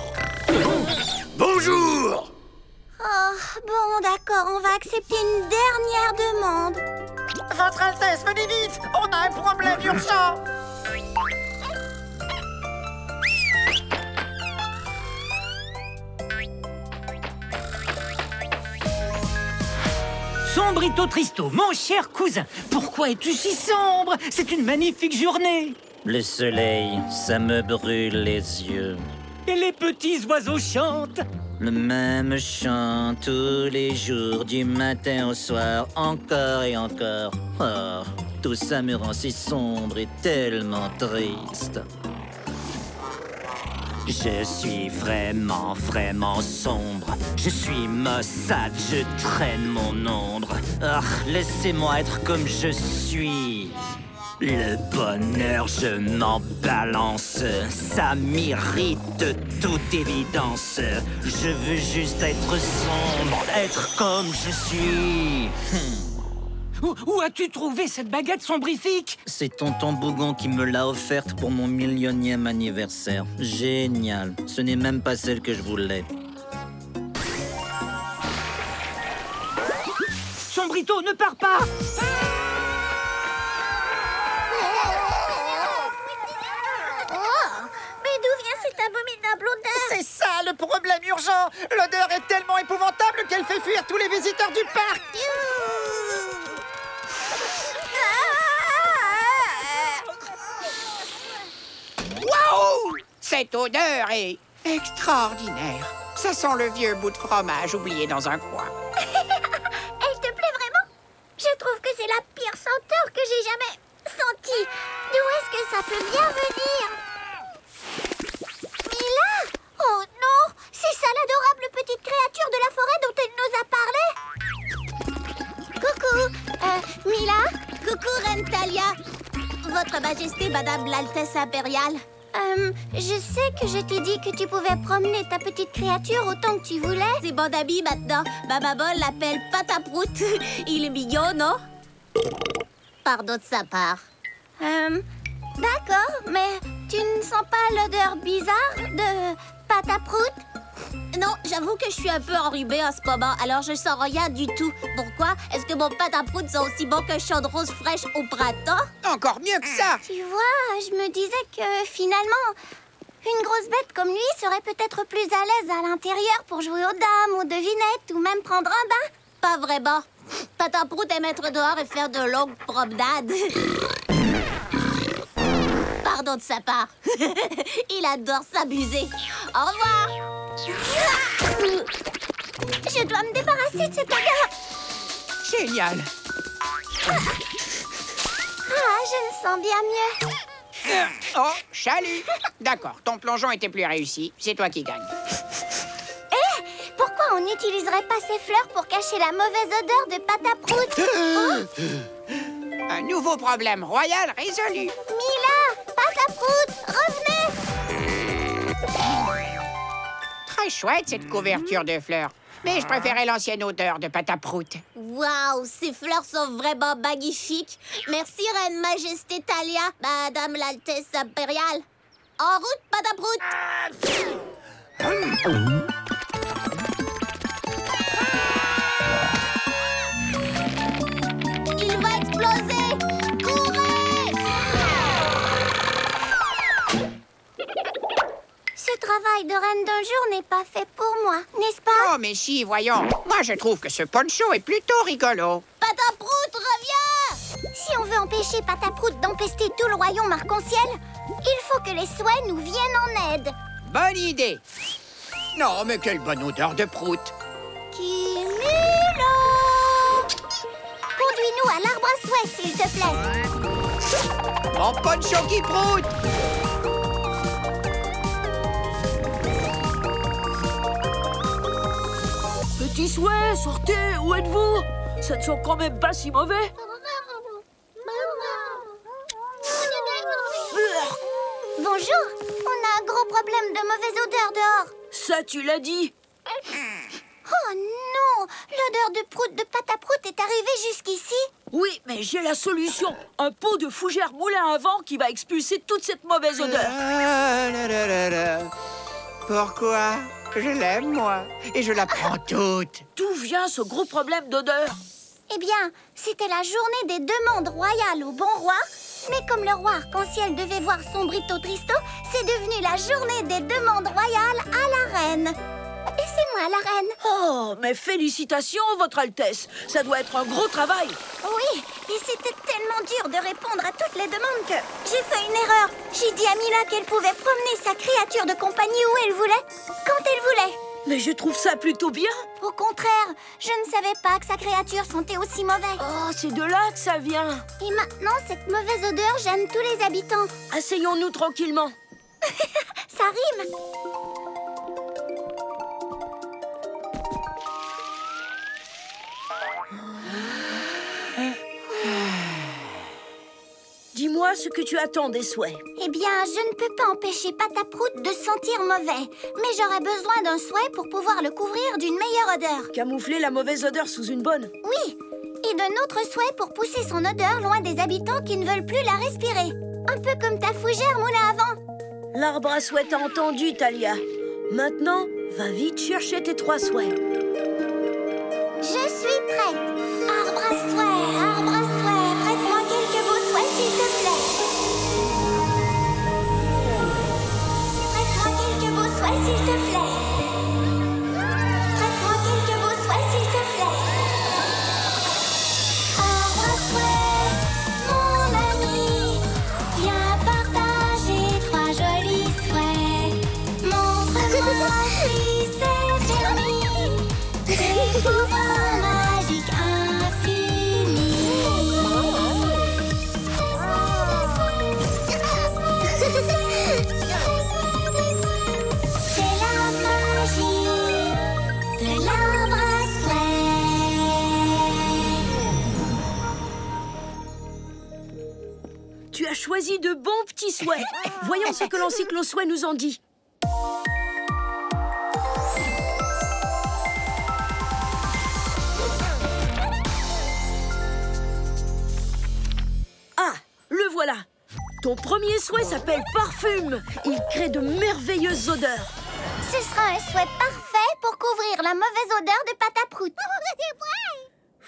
Bonjour! Oh, bon, d'accord, on va accepter une dernière demande. Votre Altesse, venez vite. On a un problème urgent. Sombrito Tristo, mon cher cousin, pourquoi es-tu si sombre? C'est une magnifique journée. Le soleil, ça me brûle les yeux. Et les petits oiseaux chantent. Le même chant tous les jours, du matin au soir, encore et encore. Oh, tout ça me rend si sombre et tellement triste. Je suis vraiment sombre. Je suis maussade, je traîne mon ombre. Ah, laissez-moi être comme je suis. Le bonheur, je m'en balance. Ça m'irrite de toute évidence. Je veux juste être sombre, être comme je suis. Où as-tu trouvé cette baguette sombrifique? C'est tonton Bougon qui me l'a offerte pour mon 10000e anniversaire. Génial. Ce n'est même pas celle que je voulais. Sombrito, ne pars pas! Mais d'où vient cette abominable odeur? C'est ça le problème urgent. L'odeur est tellement épouvantable qu'elle fait fuir tous les visiteurs du parc. Waouh! Cette odeur est extraordinaire. Ça sent le vieux bout de fromage oublié dans un coin. Elle te plaît vraiment? Je Votre Majesté, Madame l'Altesse impériale. Je sais que je t'ai dit que tu pouvais promener ta petite créature autant que tu voulais. C'est bon ami maintenant. Ma maman l'appelle Pataprout. Il est mignon, non? Pardon de sa part. D'accord, mais tu ne sens pas l'odeur bizarre de Pataprout? Non, j'avoue que je suis un peu enrhumée en ce moment, alors je sens rien du tout. Pourquoi? Est-ce que mon Pataprout sont aussi bons qu'un champ de rose fraîche au printemps? Encore mieux que ça! Tu vois, je me disais que finalement, une grosse bête comme lui serait peut-être plus à l'aise à l'intérieur pour jouer aux dames, aux devinettes ou même prendre un bain. Pas vraiment. Pataprout aime être dehors et faire de longues promenades. Pardon de sa part. Il adore s'amuser. Au revoir. Je dois me débarrasser de cette odeur. Génial! Ah, je me sens bien mieux. Oh, chalut! D'accord, ton plongeon était plus réussi. C'est toi qui gagne. Pourquoi on n'utiliserait pas ces fleurs pour cacher la mauvaise odeur de Pataprout? Un nouveau problème royal résolu. Mila! Pataprout! Revenez! Très chouette, cette couverture de fleurs. Mais je préférais l'ancienne odeur de Pataprout. Waouh, ces fleurs sont vraiment magnifiques. Merci, Reine Majesté Talia, Madame l'Altesse impériale. En route, Pataprout! Il va exploser! Courez! Ce travail de reine d'un jour n'est pas fait pour moi, n'est-ce pas? Oh, mais si, voyons. Moi, je trouve que ce poncho est plutôt rigolo. Pataprout, reviens! Si on veut empêcher Pataprout d'empester tout le royaume arc-en-ciel, il faut que les souhaits nous viennent en aide. Bonne idée. Non, mais quelle bonne odeur de prout. Kimilo! Conduis-nous à l'arbre à souhait, s'il te plaît. Mon poncho qui prout. Petit souhait, sortez, où êtes-vous? Ça ne sent quand même pas si mauvais. Bonjour, on a un gros problème de mauvaise odeur dehors. Ça, tu l'as dit. Oh non, l'odeur de prout de Pataprout est arrivée jusqu'ici. Oui, mais j'ai la solution. Un pot de fougère moulin à vent qui va expulser toute cette mauvaise odeur. Pourquoi? Je l'aime, moi. Et je la prends toute. D'où vient ce gros problème d'odeur? Eh bien, c'était la journée des demandes royales au bon roi. Mais comme le roi arc-en-ciel devait voir son Brito Tristo, c'est devenu la journée des demandes royales à la reine. Et c'est moi la reine. Oh, mais félicitations, Votre Altesse. Ça doit être un gros travail. Oui, et c'était tellement dur de répondre à toutes les demandes que j'ai fait une erreur. J'ai dit à Mila qu'elle pouvait promener sa créature de compagnie où elle voulait, quand elle voulait. Mais je trouve ça plutôt bien. Au contraire, je ne savais pas que sa créature sentait aussi mauvais. Oh, c'est de là que ça vient. Et maintenant, cette mauvaise odeur gêne tous les habitants. Asseyons-nous tranquillement. Ça rime. Dis-moi ce que tu attends des souhaits. Eh bien, je ne peux pas empêcher Pataprout de sentir mauvais. Mais j'aurais besoin d'un souhait pour pouvoir le couvrir d'une meilleure odeur. Camoufler la mauvaise odeur sous une bonne. Oui, et d'un autre souhait pour pousser son odeur loin des habitants qui ne veulent plus la respirer. Un peu comme ta fougère moulin à vent. L'arbre à souhait t'a entendu, Talia. Maintenant, va vite chercher tes 3 souhaits. Je suis prête. Arbre à souhait, prête-moi quelques beaux souhaits, s'il te plaît. Prête-moi quelques beaux souhaits, s'il te plaît. Prête-moi quelques beaux souhaits, s'il te plaît. Arbre à souhait, mon ami, viens partager 3 jolis souhaits. Montre-moi si c'est permis. Des pouvoirs magiques infinis. C'est la choisi de bons petits souhaits. Voyons ce que l'encyclo-souhait nous en dit. Ah, le voilà. Ton premier souhait s'appelle Parfume. Il crée de merveilleuses odeurs. Ce sera un souhait parfait pour couvrir la mauvaise odeur de pâte à prout.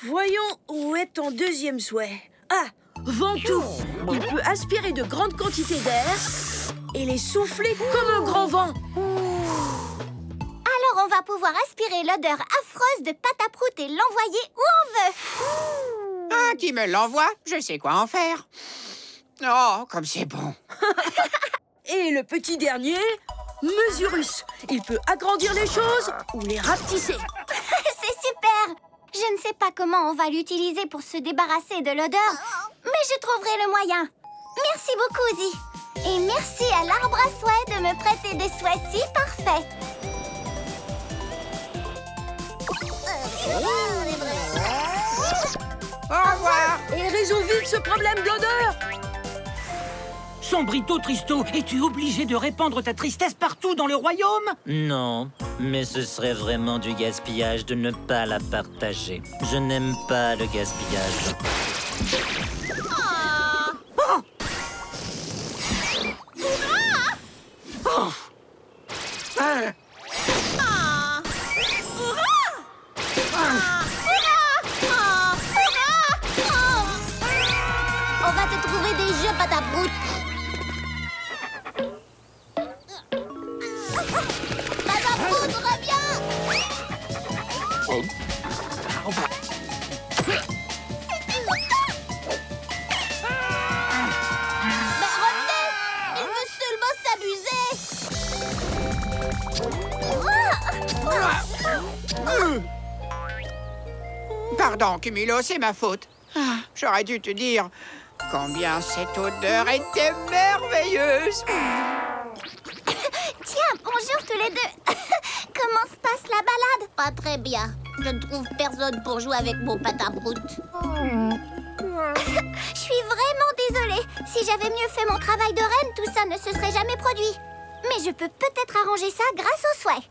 Voyons où est ton deuxième souhait. Ah, Ventoux. Il peut aspirer de grandes quantités d'air et les souffler comme un grand vent. Alors on va pouvoir aspirer l'odeur affreuse de pâte à prout et l'envoyer où on veut. Ah, qui me l'envoie? Je sais quoi en faire. Oh, comme c'est bon. Et le petit dernier, Mesurus. Il peut agrandir les choses ou les rapetisser. C'est super. Je ne sais pas comment on va l'utiliser pour se débarrasser de l'odeur, mais je trouverai le moyen. Merci beaucoup, Zi. Et merci à l'arbre à souhait de me prêter des souhaits si parfaits. Au revoir. Et résous vite ce problème d'odeur. Sombrito Tristo, es-tu obligé de répandre ta tristesse partout dans le royaume? Non, mais ce serait vraiment du gaspillage de ne pas la partager. Je n'aime pas le gaspillage. On va te trouver des jeux pâte à prout. Pâte à prout, reviens. Mais revenez. Il veut seulement s'amuser. Pardon, Cumulo, c'est ma faute. Ah, j'aurais dû te dire combien cette odeur était merveilleuse. Tiens, bonjour tous les deux. Comment se passe la balade? Pas très bien. Je ne trouve personne pour jouer avec mon pâte à prout. Je suis vraiment désolée. Si j'avais mieux fait mon travail de reine, tout ça ne se serait jamais produit. Mais je peux peut-être arranger ça grâce au souhait.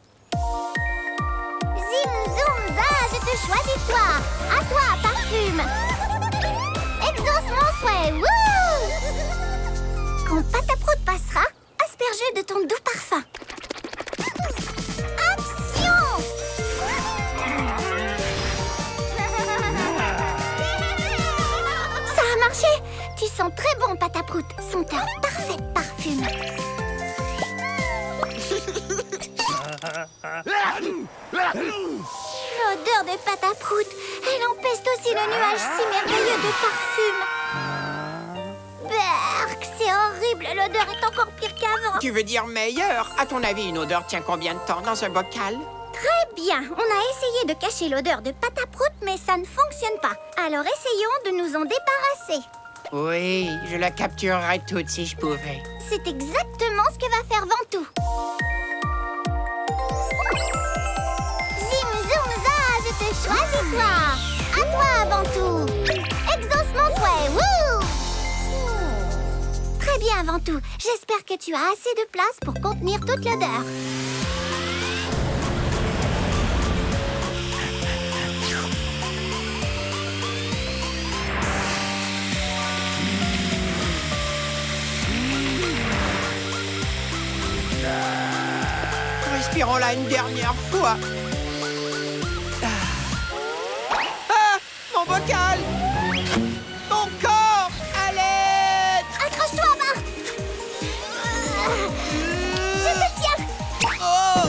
Zim, zoom, za, je te choisis toi. À toi, Parfume. Exauce mon souhait. Wouh! Quand pâte à prout passera, asperge de ton doux parfum. Action! Ça a marché! Tu sens très bon, pâte à prout. Senteur parfaite, Parfume. L'odeur de pâte à prout, elle empeste aussi le nuage si merveilleux de parfum. Berk, c'est horrible, l'odeur est encore pire qu'avant. Tu veux dire meilleur? À ton avis, une odeur tient combien de temps dans un bocal? Très bien, on a essayé de cacher l'odeur de pâte à prout, mais ça ne fonctionne pas. Alors essayons de nous en débarrasser. Oui, je la capturerais toute si je pouvais. C'est exactement ce que va faire Ventoux. Zim, zoom, za, je te choisis toi. À toi, Ventoux. Exauce mon souhait, wouh! Très bien, Ventoux. J'espère que tu as assez de place pour contenir toute l'odeur. Respirons-la une dernière fois. Ah, mon bocal! Mon corps! À l'aide! Accroche-toi, Bart. Je te tiens. Oh!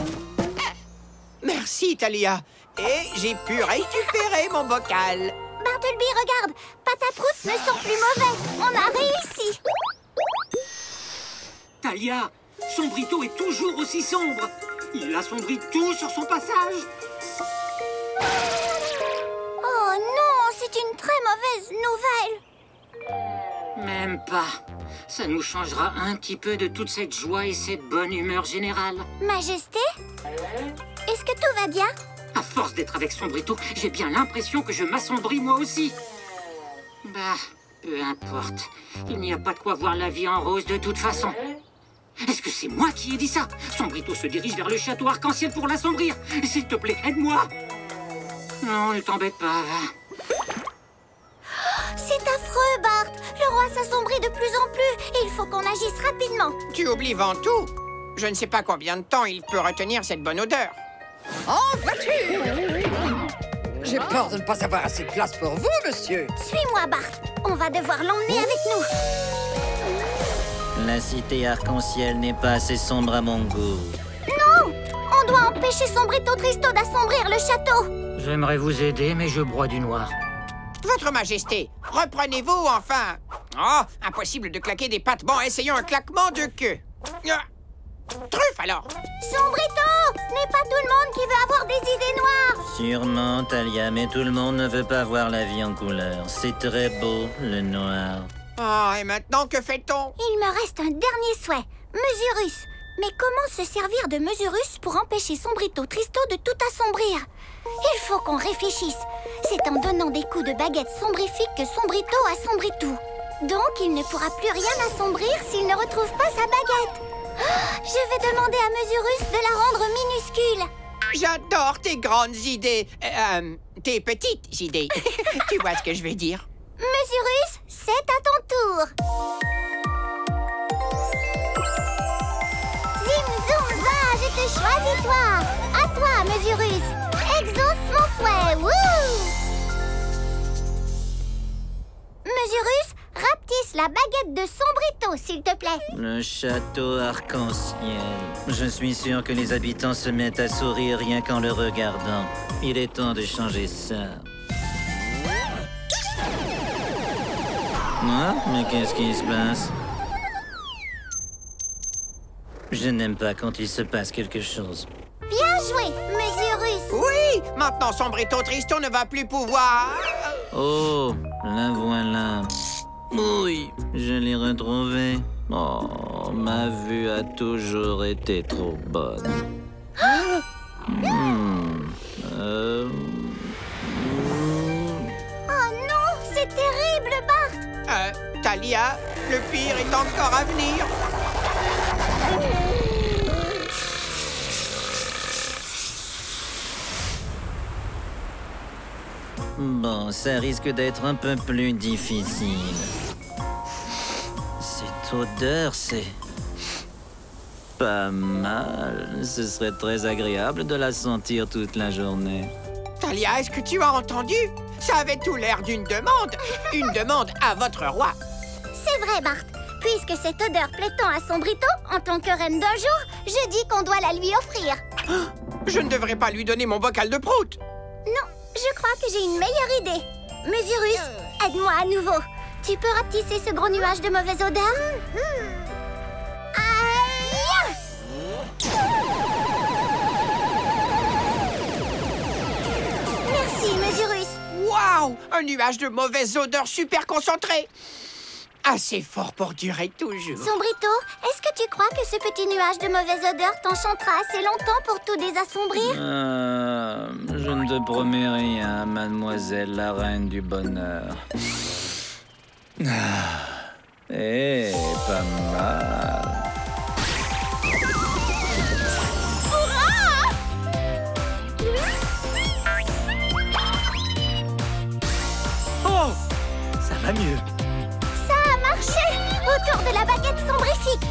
Merci, Thalia. Et j'ai pu récupérer mon bocal. Bartleby, regarde. Pâte à prout ne sont plus mauvais. On a réussi. Thalia, Sombrito est toujours aussi sombre. Il assombrit tout sur son passage. Oh non, c'est une très mauvaise nouvelle. Même pas. Ça nous changera un petit peu de toute cette joie et cette bonne humeur générale. Majesté, est-ce que tout va bien? À force d'être avec Sombrito, j'ai bien l'impression que je m'assombris moi aussi. Bah, Peu importe. Il n'y a pas de quoi voir la vie en rose de toute façon. Est-ce que c'est moi qui ai dit ça? Sombrito se dirige vers le château arc-en-ciel pour l'assombrir. S'il te plaît, aide-moi. Non, ne t'embête pas. C'est affreux, Bart. Le roi s'assombrit de plus en plus. Il faut qu'on agisse rapidement. Tu oublies Ventoux. Je ne sais pas combien de temps il peut retenir cette bonne odeur. En voiture! J'ai peur de ne pas avoir assez de place pour vous, monsieur. Suis-moi, Bart. On va devoir l'emmener avec nous. La cité arc-en-ciel n'est pas assez sombre à mon goût. Non! On doit empêcher Sombrito Tristo d'assombrir le château. J'aimerais vous aider, mais je broie du noir. Votre Majesté, reprenez-vous enfin. Oh, impossible de claquer des pattes. Bon, essayons un claquement de queue. Truffe alors. Sombrito! Ce n'est pas tout le monde qui veut avoir des idées noires. Sûrement, Talia, mais tout le monde ne veut pas voir la vie en couleur. C'est très beau, le noir. Oh, et maintenant, que fait-on? Il me reste un dernier souhait. Mesurus. Mais comment se servir de Mesurus pour empêcher Sombrito Tristo de tout assombrir? Il faut qu'on réfléchisse. C'est en donnant des coups de baguette sombrifique que Sombrito assombrit tout. Donc, il ne pourra plus rien assombrir s'il ne retrouve pas sa baguette. Je vais demander à Mesurus de la rendre minuscule. J'adore tes grandes idées. Tes petites idées. Tu vois ce que je veux dire? Mesurus, c'est à ton tour. Zim, zoom, va, je te choisis, toi. À toi, Mesurus. Exauce mon souhait, wouh! Mesurus, rapetisse la baguette de Sombrito, s'il te plaît. Le château arc-en-ciel. Je suis sûr que les habitants se mettent à sourire rien qu'en le regardant. Il est temps de changer ça. Ah, mais qu'est-ce qui se passe? Je n'aime pas quand il se passe quelque chose. Bien joué, Mesurus. Oui, maintenant Sombrito Tristo ne va plus pouvoir... Oh, la voilà. Oui, je l'ai retrouvée. Oh, ma vue a toujours été trop bonne. Oh non, c'est terrible, Bart. Talia, le pire est encore à venir. Bon, ça risque d'être un peu plus difficile. Cette odeur, c'est... pas mal. Ce serait très agréable de la sentir toute la journée. Talia, est-ce que tu as entendu? Ça avait tout l'air d'une demande. Une demande à votre roi. C'est vrai, Bart. Puisque cette odeur plaît tant à Sombrito, en tant que reine d'un jour, je dis qu'on doit la lui offrir. Je ne devrais pas lui donner mon bocal de prout. Non, je crois que j'ai une meilleure idée. Mesurus, aide-moi à nouveau. Tu peux rapetisser ce gros nuage de mauvaise odeur? Aïe! Merci, Mesurus. Waouh! Un nuage de mauvaise odeur super concentré. Assez fort pour durer toujours. Sombrito, est-ce que tu crois que ce petit nuage de mauvaise odeur t'enchantera assez longtemps pour tout désassombrir? Je ne te promets rien, mademoiselle la reine du bonheur. Eh, pas mal. Oh! Ça va mieux. Ça a marché! Autour de la baguette sombrifique.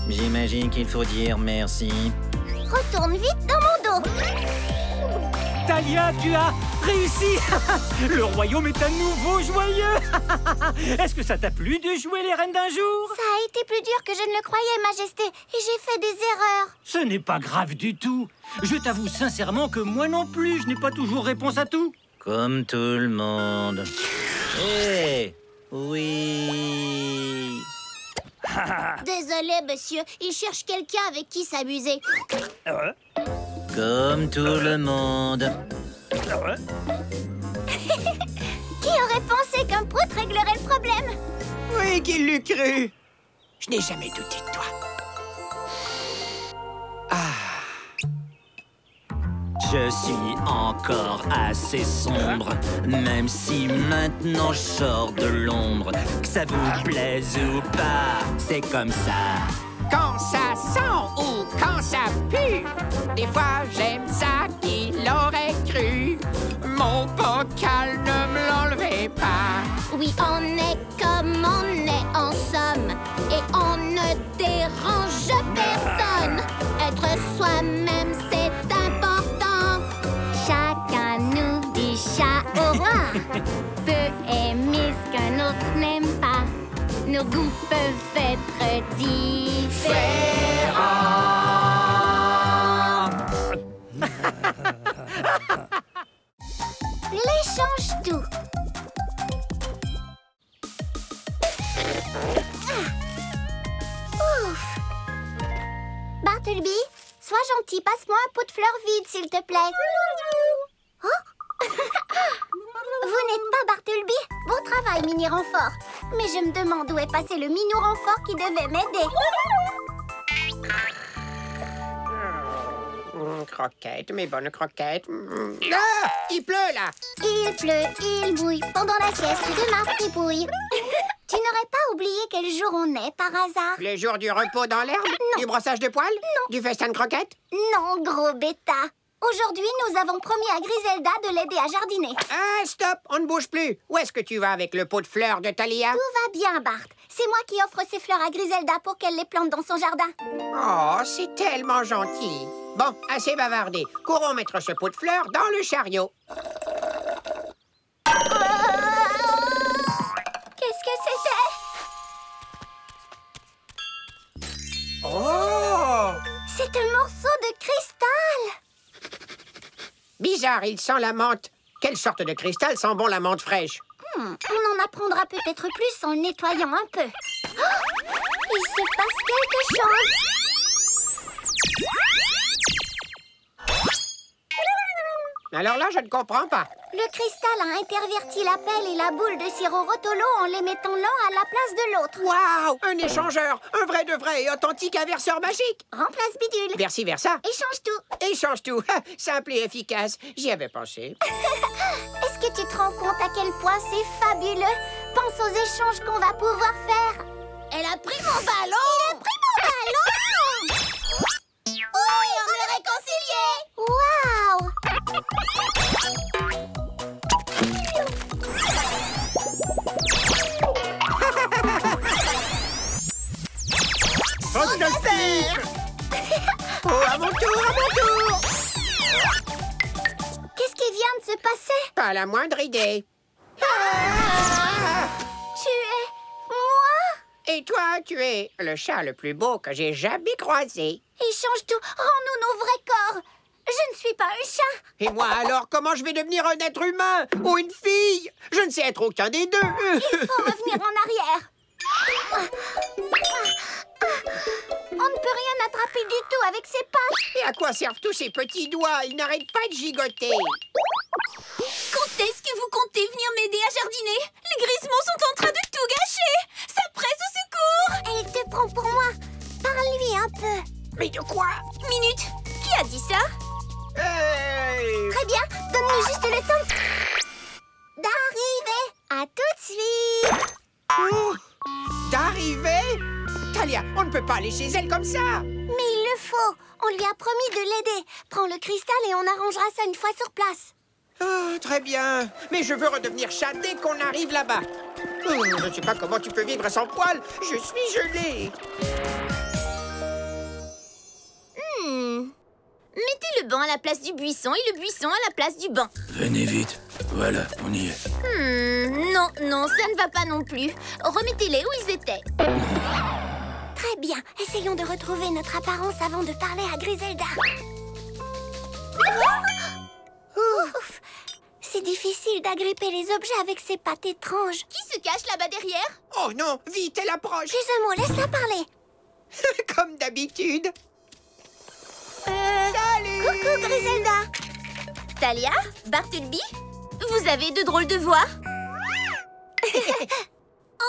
J'imagine qu'il faut dire merci. Retourne vite dans mon dos. Talia, tu as réussi. Le royaume est à nouveau joyeux. Est-ce que ça t'a plu de jouer les reines d'un jour? Ça a été plus dur que je ne le croyais, Majesté, et j'ai fait des erreurs. Ce n'est pas grave du tout. Je t'avoue sincèrement que moi non plus, je n'ai pas toujours réponse à tout. Comme tout le monde. Eh, oui. Désolé, monsieur. Il cherche quelqu'un avec qui s'amuser. Comme tout le monde. Qui aurait pensé qu'un prout réglerait le problème? Oui, qui l'eût cru? Je n'ai jamais douté de toi. Je suis encore assez sombre, même si maintenant je sors de l'ombre. Que ça vous plaise ou pas, c'est comme ça. Quand ça sent ou quand ça pue, des fois j'aime ça, qui l'aurait cru. Mon bocal ne me l'enlevez pas. Oui, on est comme on est en somme, et on ne dérange personne. Être soi-même, c'est important. Chacun nous dit chat au roi. Peu aimer ce qu'un autre n'aime pas. Nos goûts peuvent être différents. L'échange tout. Ouf. Bartleby, sois gentil, passe-moi un pot de fleurs vide, s'il te plaît. Oh. Vous n'êtes pas Bartleby? Bon travail, mini renfort. Mais je me demande où est passé le minou renfort qui devait m'aider. Croquettes, mes bonnes croquettes. Ah! Il pleut, là! Il pleut, il mouille, pendant la sieste de ma fripouille. Tu n'aurais pas oublié quel jour on est, par hasard? Le jour du repos dans l'herbe? Non. Du brossage de poils? Non. Du festin de croquettes? Non, gros bêta. Aujourd'hui, nous avons promis à Griselda de l'aider à jardiner. Ah, stop! On ne bouge plus. Où est-ce que tu vas avec le pot de fleurs de Thalia? Tout va bien, Bart. C'est moi qui offre ces fleurs à Griselda pour qu'elle les plante dans son jardin. Oh, c'est tellement gentil. Bon, assez bavardé. Courons mettre ce pot de fleurs dans le chariot. Qu'est-ce que c'était? Oh! C'est un morceau de cristal. Bizarre, il sent la menthe. Quelle sorte de cristal sent bon la menthe fraîche? On en apprendra peut-être plus en le nettoyant un peu. Oh, il se passe quelque chose. Alors là, je ne comprends pas. Le cristal a interverti la pelle et la boule de sirop Rotolo en les mettant l'un à la place de l'autre. Waouh! Un échangeur! Un vrai de vrai et authentique inverseur magique! Remplace bidule. Versi versa. Échange tout. Échange tout. Simple et efficace. J'y avais pensé. Est-ce que tu te rends compte à quel point c'est fabuleux? Pense aux échanges qu'on va pouvoir faire. Elle a pris mon ballon. Il a pris mon ballon. Oh, on est réconciliés. Waouh! Fantastique! Oh, à mon tour, à mon tour! Qu'est-ce qui vient de se passer? Pas la moindre idée. Tu es moi? Et toi, tu es le chat le plus beau que j'ai jamais croisé. Échange tout. Rends-nous nos vrais corps. Je ne suis pas un chat. Et moi, alors, comment je vais devenir un être humain ou une fille? Je ne sais être aucun des deux. Il faut revenir en arrière. On ne peut rien attraper du tout avec ses pattes. Et à quoi servent tous ces petits doigts? Ils n'arrêtent pas de gigoter. Quand est-ce que vous comptez venir m'aider à jardiner? Les Grissemons sont en train de tout gâcher. Ça presse au secours. Elle te prend pour moi. Parle-lui un peu. Mais de quoi? Minute, qui a dit ça? Très bien, donne-nous juste le temps d'arriver. À tout de suite. Oh, d'arriver? Thalia, on ne peut pas aller chez elle comme ça. Mais il le faut. On lui a promis de l'aider. Prends le cristal et on arrangera ça une fois sur place. Oh, très bien. Mais je veux redevenir chat dès qu'on arrive là-bas. Je ne sais pas comment tu peux vivre sans poils. Je suis gelée. Mettez le banc à la place du buisson et le buisson à la place du banc. Venez vite. Voilà, on y est. Non, ça ne va pas non plus. Remettez-les où ils étaient. Très bien. Essayons de retrouver notre apparence avant de parler à Griselda. Ouf. C'est difficile d'agripper les objets avec ces pattes étranges. Qui se cache là-bas derrière? Oh non, vite, elle approche. Gizmo, laisse-la parler. Comme d'habitude. Salut. Coucou, Griselda. Thalia, Bartleby, vous avez de drôles de voix.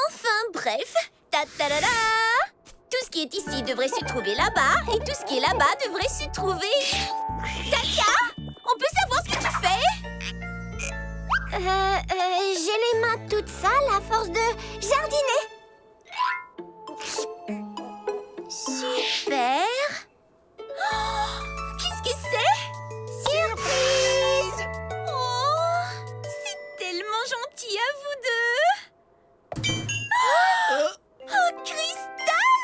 Enfin, bref. Ta-ta-da-da. Tout ce qui est ici devrait se trouver là-bas et tout ce qui est là-bas devrait se trouver... Thalia, on J'ai les mains toutes sales à force de jardiner. Super. Oh, qu'est-ce que c'est? Surprise! Oh, c'est tellement gentil à vous deux. Oh, Cristal!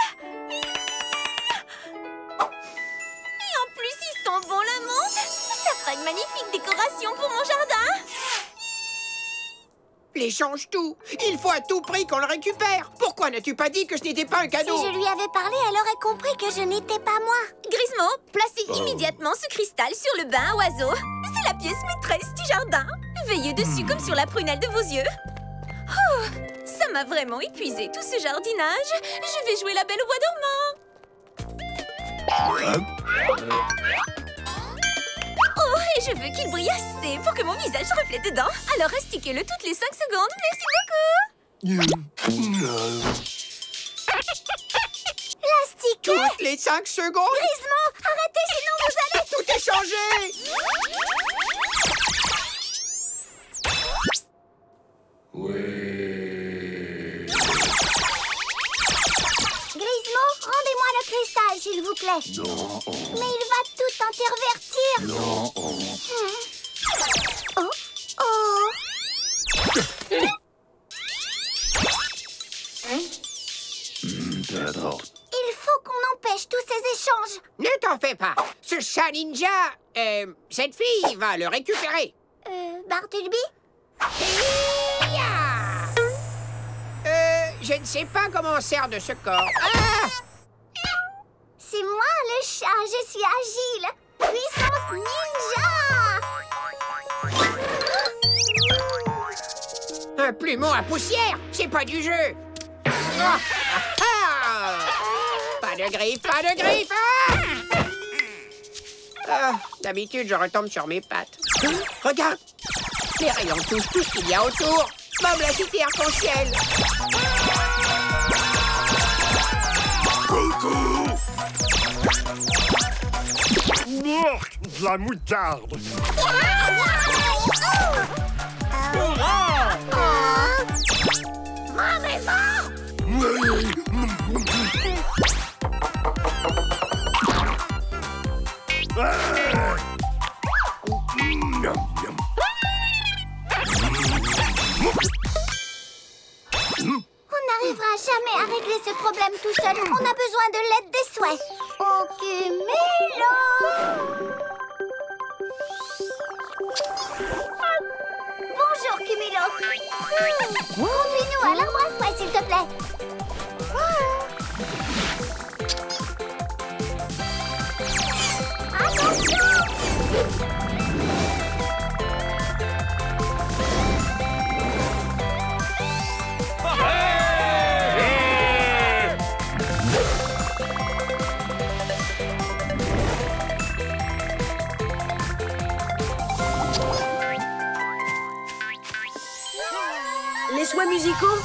Et en plus, il sent bon la menthe. Ça fera une magnifique décoration pour mon jardin. L'échange tout. Il faut à tout prix qu'on le récupère. Pourquoi n'as-tu pas dit que ce n'était pas un cadeau? Si je lui avais parlé, elle aurait compris que je n'étais pas moi. Grismo, placez immédiatement ce cristal sur le bain à oiseaux. C'est la pièce maîtresse du jardin. Veillez dessus comme sur la prunelle de vos yeux. Oh, ça m'a vraiment épuisé tout ce jardinage. Je vais jouer la belle au bois dormant. Oh, et je veux qu'il brille assez pour que mon visage se reflète dedans. Alors astiquez-le toutes les 5 secondes. Merci beaucoup. L'astiquer? Toutes les 5 secondes? Grismo, arrêtez, sinon vous allez... Tout est changé! Grismo, rendez-moi le cristal, s'il vous plaît. Non. Mais il va tout intervertir. Non. Oh, oh. Pardon. Il faut qu'on empêche tous ces échanges. Ne t'en fais pas. Ce chat ninja, cette fille va le récupérer. Bartleby? Je ne sais pas comment on sert de ce corps. Ah! C'est moi le chat, je suis agile. Puissance ninja. Un plumeau à poussière, c'est pas du jeu. Ah! Ah! Pas de griffes, pas de griffes. D'habitude, je retombe sur mes pattes. Regarde, les rayons touchent tout ce qu'il y a autour. Comme la cité arc-en-ciel. Coucou. Mork, de la moutarde. Ma maison! On n'arrivera jamais à régler ce problème tout seul. On a besoin de l'aide des souhaits. Oh, Cumilo! Bonjour, Cumilo. Conduis-nous à l'arbre à souhait, s'il te plaît. Les souhaits musicaux,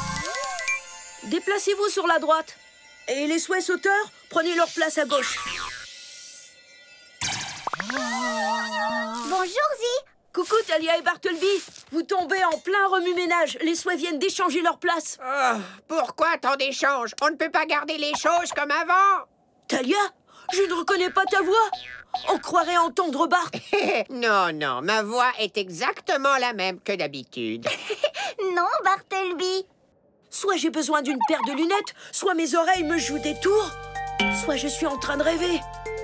déplacez-vous sur la droite. Et les souhaits sauteurs, prenez leur place à gauche. Bonjour, Zi. Coucou Talia et Bartleby. Vous tombez en plein remue-ménage. Les souhaits viennent d'échanger leur place. Oh, pourquoi tant d'échanges? On ne peut pas garder les choses comme avant. Talia, je ne reconnais pas ta voix. On croirait entendre Bart. Non, non, ma voix est exactement la même que d'habitude. Non, Bartleby. Soit j'ai besoin d'une paire de lunettes, soit mes oreilles me jouent des tours, soit je suis en train de rêver.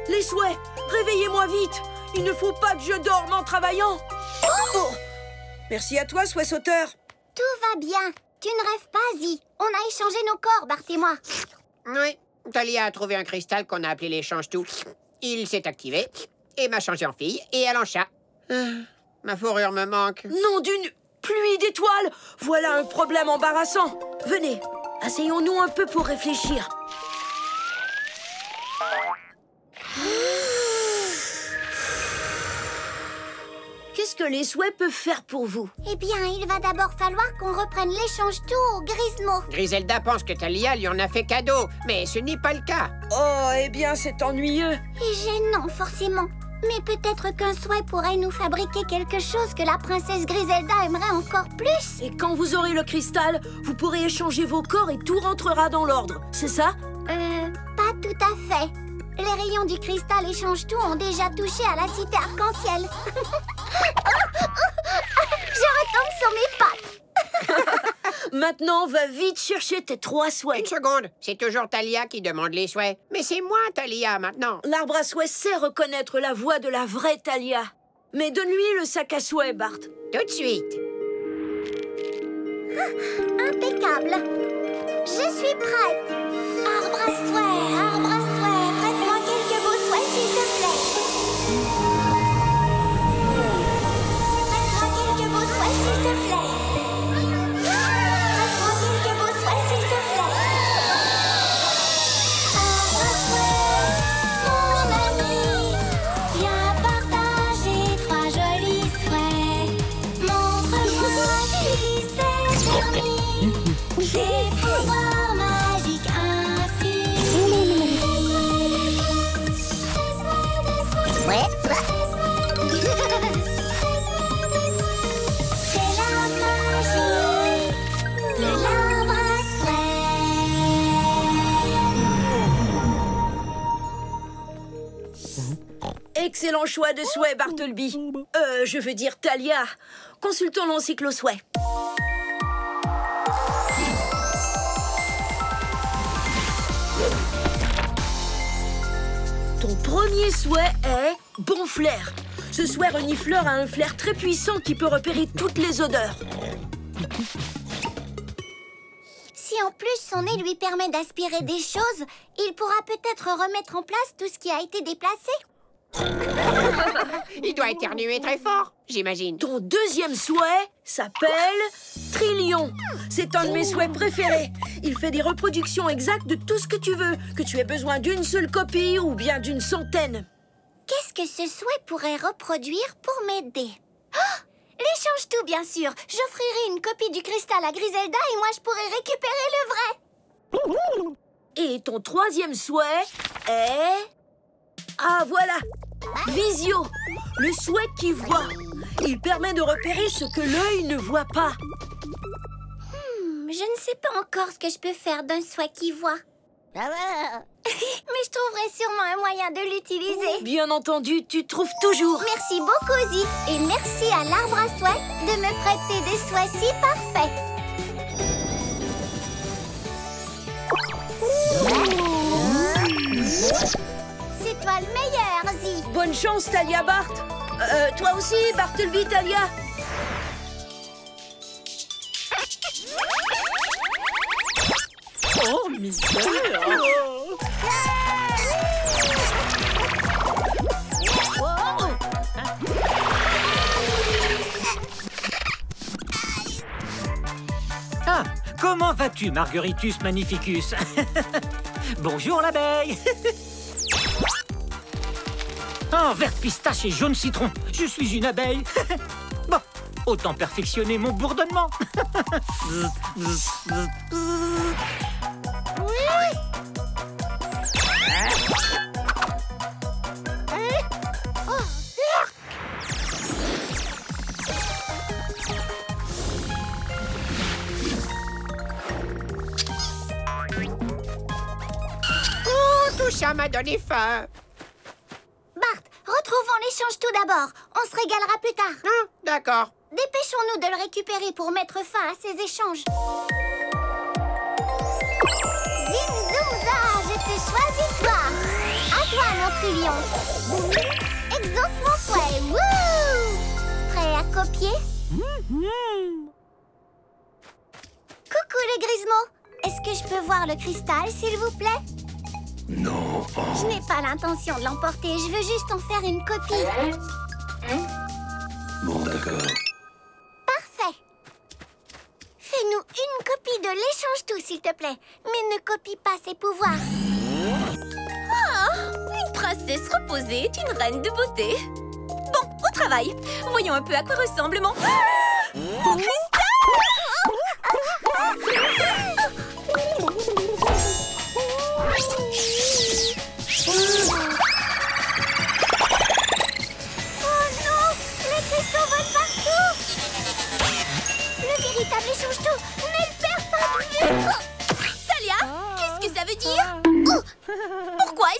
Les souhaits, réveillez-moi vite. Il ne faut pas que je dorme en travaillant. Oh. Merci à toi, souhait sauteur. Tout va bien. Tu ne rêves pas, Zi. On a échangé nos corps, Bart et moi. Oui, Talia a trouvé un cristal qu'on a appelé l'échange-tout. Il s'est activé et m'a changé en fille et elle en chat. Ma fourrure me manque. Nom d'une pluie d'étoiles. Voilà un problème embarrassant. Venez, asseyons-nous un peu pour réfléchir. Qu'est-ce que les souhaits peuvent faire pour vous? Eh bien, il va d'abord falloir qu'on reprenne l'échange-tout au Grismo. Griselda pense que Talia lui en a fait cadeau, mais ce n'est pas le cas. Oh, eh bien, c'est ennuyeux. Et gênant, forcément. Mais peut-être qu'un souhait pourrait nous fabriquer quelque chose que la princesse Griselda aimerait encore plus. Et quand vous aurez le cristal, vous pourrez échanger vos corps et tout rentrera dans l'ordre, c'est ça? Pas tout à fait. Les rayons du cristal échange tout ont déjà touché à la cité arc-en-ciel. Je retombe sur mes pattes. Maintenant, va vite chercher tes 3 souhaits. Une seconde, c'est toujours Talia qui demande les souhaits. Mais c'est moi, Talia, maintenant. L'arbre à souhaits sait reconnaître la voix de la vraie Talia. Mais donne-lui le sac à souhaits, Bart. Tout de suite. Impeccable. Je suis prête. Arbre à souhait, prête-moi quelques beaux souhaits s'il te plaît. Prête-moi quelques beaux souhaits s'il te plaît. Prête-moi quelques beaux souhaits s'il te plaît. Arbre à souhait, mon ami, viens partager 3 jolis souhaits. Montre-moi si c'est permis. Des pouvoirs magiques infinis. Ouais. C'est la magie de l'arbre à souhait. Excellent choix de souhait, Bartleby. Je veux dire Talia. Consultons l'encyclo souhait. Ton premier souhait est bon flair. Ce souhait renifleur a un flair très puissant qui peut repérer toutes les odeurs. Si en plus son nez lui permet d'aspirer des choses, il pourra peut-être remettre en place tout ce qui a été déplacé. Il doit éternuer très fort, j'imagine. Ton deuxième souhait s'appelle Trillion. C'est un de mes souhaits préférés. Il fait des reproductions exactes de tout ce que tu veux, que tu aies besoin d'une seule copie ou bien d'une centaine. Qu'est-ce que ce souhait pourrait reproduire pour m'aider? Oh, l'échange tout, bien sûr. J'offrirai une copie du cristal à Griselda et moi je pourrai récupérer le vrai. Et ton troisième souhait est... Ah, voilà! Visio, le souhait qui voit. Il permet de repérer ce que l'œil ne voit pas. Je ne sais pas encore ce que je peux faire d'un souhait qui voit. Mais je trouverai sûrement un moyen de l'utiliser. Bien entendu, tu trouves toujours. Merci beaucoup, Ozzy. Et merci à l'arbre à souhait de me prêter des souhaits si parfaits. C'est toi le meilleur, Ozzy. Bonne chance, Talia Bart. Toi aussi, Bartleby, Talia. Oh, misère! Ah, comment vas-tu, Margueritus Magnificus? Bonjour, l'abeille. Oh, verte pistache et jaune citron. Je suis une abeille. Bon, autant perfectionner mon bourdonnement. Tout ça m'a donné faim. Bart, retrouvons l'échange tout d'abord. On se régalera plus tard. Ah, d'accord. Dépêchons-nous de le récupérer pour mettre fin à ces échanges. Zinzouza, je te choisis toi. À toi, mon Trillion. Exauce mon souhait. Wouh! Prêt à copier? Coucou les Grismos. Est-ce que je peux voir le cristal, s'il vous plaît? Non. Je n'ai pas l'intention de l'emporter. Je veux juste en faire une copie. Bon, d'accord. Parfait. Fais-nous une copie de l'échange tout, s'il te plaît. Mais ne copie pas ses pouvoirs. Ah, une princesse reposée est une reine de beauté. Bon, au travail. Voyons un peu à quoi ressemble mon... Mon cristal!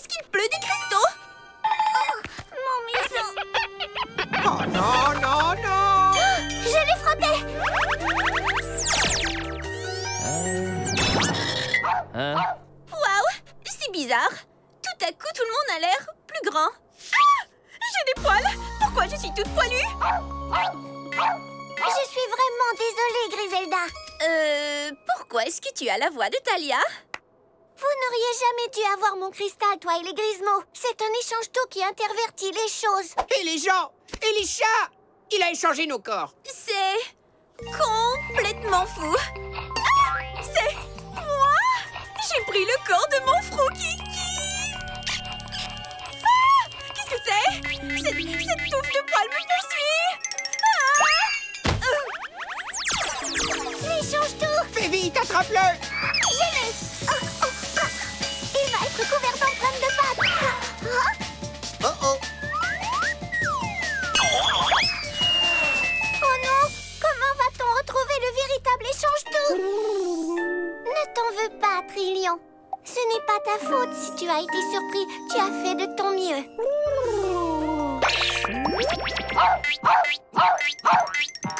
est-ce qu'il pleut des cristaux? Mon museau. Oh non, non, non! Je l'ai frotté. Waouh, c'est bizarre. Tout à coup, tout le monde a l'air plus grand. Ah, j'ai des poils. Pourquoi je suis toute poilue? Je suis vraiment désolée, Griselda. Pourquoi est-ce que tu as la voix de Thalia? Vous n'auriez jamais dû avoir mon cristal, toi et les Grismos. C'est un échange-tout qui intervertit les choses. Et les gens! Et les chats! Il a échangé nos corps. C'est complètement fou. Ah, c'est moi! J'ai pris le corps de mon Froukiki. Ah, qu'est-ce que c'est? Cette touffe de poils me poursuit. L'échange-tout! Fais vite, attrape-le! Je l'ai. Il va être couvert d'empreintes de pattes. Oh oh! Oh non! Comment va-t-on retrouver le véritable échange-tout? Ne t'en veux pas, Trillian. Ce n'est pas ta faute si tu as été surpris. Tu as fait de ton mieux.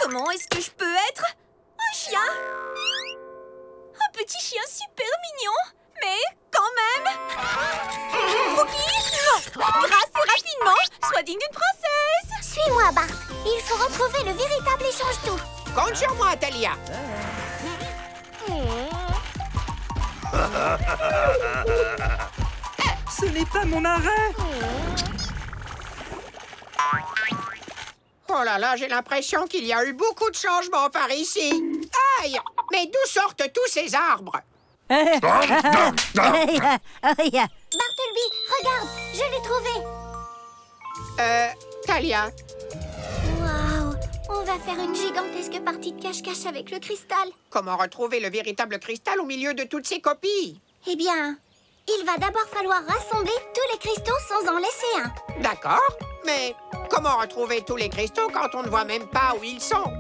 Comment est-ce que je peux être un chien? Un petit chien super mignon, mais quand même. Froki, non! Grâce et rapidement, sois digne d'une princesse. Suis-moi, Bart. Il faut retrouver le véritable échange-tout. Compte sur moi, Thalia. Ce n'est pas mon arrêt. Oh là là, j'ai l'impression qu'il y a eu beaucoup de changements par ici. Aïe! Mais d'où sortent tous ces arbres? Bartleby, regarde, je l'ai trouvé. Thalia. Waouh, on va faire une gigantesque partie de cache-cache avec le cristal. Comment retrouver le véritable cristal au milieu de toutes ces copies? Eh bien, il va d'abord falloir rassembler tous les cristaux sans en laisser un. D'accord, mais comment retrouver tous les cristaux quand on ne voit même pas où ils sont?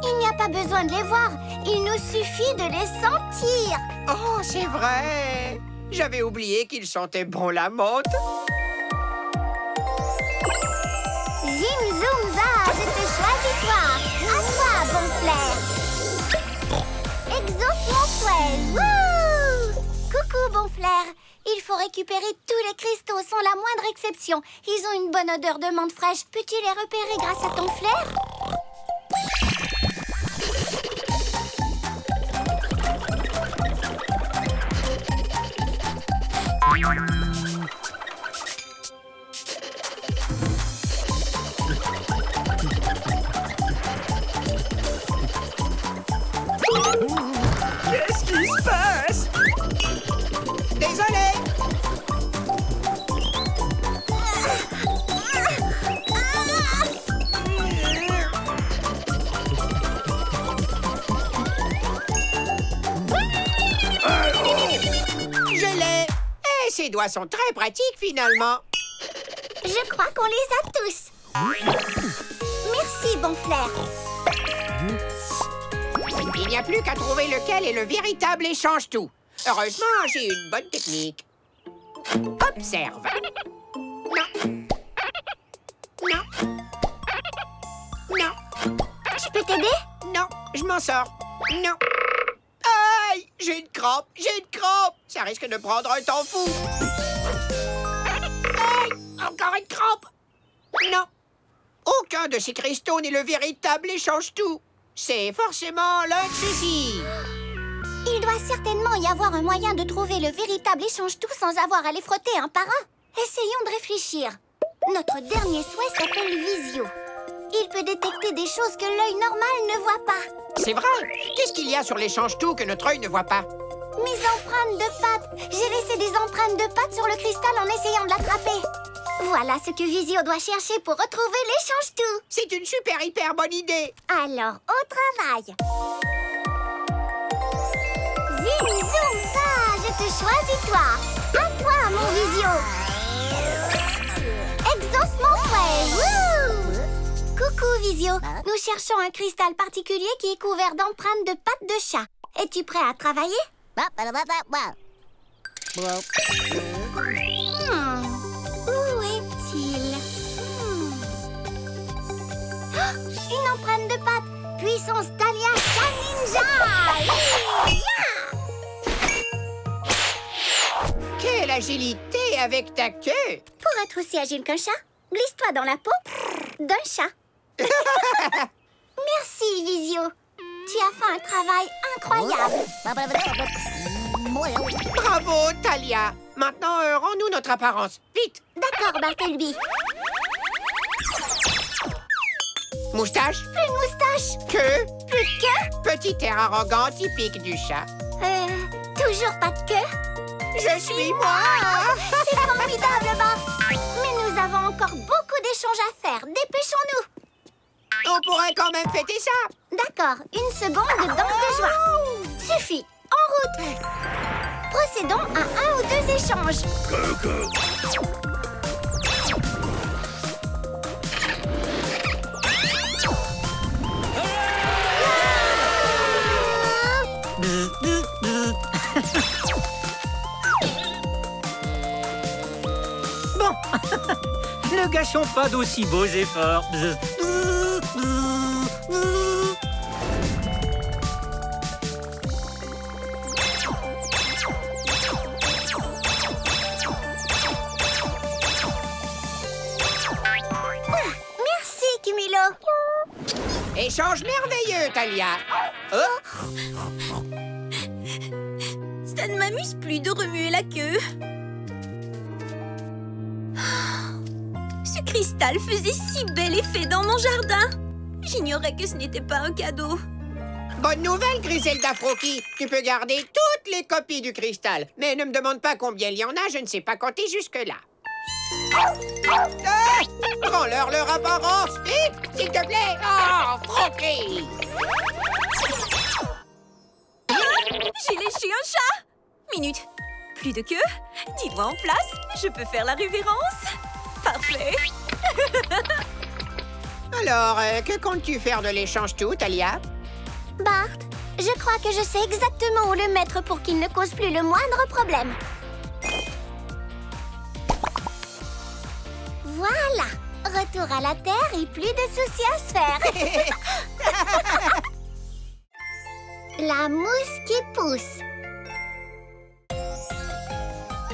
Il n'y a pas besoin de les voir, il nous suffit de les sentir. Oh, c'est vrai! J'avais oublié qu'ils sentaient bon la menthe. Zim, zoom, za, je te choisis toi. À toi, bon flair. Exauce mon souhait. Wouh! Coucou, bon flair. Il faut récupérer tous les cristaux sans la moindre exception. Ils ont une bonne odeur de menthe fraîche. Peux-tu les repérer grâce à ton flair? Qu'est-ce qui se passe? Désolé! Je l'ai! Et ses doigts sont très pratiques, finalement. Je crois qu'on les a tous. Merci, bon flair. Il n'y a plus qu'à trouver lequel est le véritable échange-tout. Heureusement, j'ai une bonne technique. Observe. Non. Non. Non. Je peux t'aider? Non, je m'en sors. Non. Aïe! J'ai une crampe! J'ai une crampe! Ça risque de prendre un temps fou. Aïe! Encore une crampe! Non. Aucun de ces cristaux n'est le véritable échange-tout. C'est forcément l'un de ceux-ci. Il doit certainement y avoir un moyen de trouver le véritable échange-tout sans avoir à les frotter un par un. Essayons de réfléchir. Notre dernier souhait s'appelle Visio. Il peut détecter des choses que l'œil normal ne voit pas. C'est vrai. Qu'est-ce qu'il y a sur l'échange-tout que notre œil ne voit pas? Mes empreintes de pattes. J'ai laissé des empreintes de pattes sur le cristal en essayant de l'attraper. Voilà ce que Visio doit chercher pour retrouver l'échange-tout. C'est une super hyper bonne idée. Alors, au travail. Zim, zoom, ça, je te choisis toi. À toi, mon Visio. Exauce mon souhait. Wouh! Coucou, Visio. Nous cherchons un cristal particulier qui est couvert d'empreintes de pattes de chat. Es-tu prêt à travailler? Une empreinte de patte. Puissance Thalia Chat Ninja. Quelle agilité avec ta queue! Pour être aussi agile qu'un chat, glisse-toi dans la peau d'un chat. Merci, Visio. Tu as fait un travail incroyable. Bravo, Thalia! Maintenant, rends-nous notre apparence. Vite! D'accord, Bartleby. Moustache? Plus de moustache. Queue? Plus de queue. Petit air arrogant typique du chat. Toujours pas de queue. Je suis moi! C'est formidable, Bart. Mais nous avons encore beaucoup d'échanges à faire. Dépêchons-nous. On pourrait quand même fêter ça! D'accord, une seconde de danse de joie. Suffit, en route. Procédons à 1 ou 2 échanges. Bon, ne gâchons pas d'aussi beaux efforts. Merci, Kimilo. Échange merveilleux, Thalia. Oh, Ça ne m'amuse plus de remuer la queue. Ce cristal faisait si bel effet dans mon jardin. J'ignorais que ce n'était pas un cadeau. bonne nouvelle, Griselda Froki. Tu peux garder toutes les copies du cristal. Mais ne me demande pas combien il y en a, je ne sais pas compter jusque-là. Rends-leur leur apparence, vite, s'il te plaît. Oh, Froki! J'ai léché un chat. Minute. Plus de queue. Dis-moi en place. Je peux faire la révérence. Parfait. Alors, que comptes-tu faire de l'échange tout, Thalia? Bart, je crois que je sais exactement où le mettre pour qu'il ne cause plus le moindre problème. Voilà. Retour à la Terre et plus de soucis à se faire. La mousse qui pousse.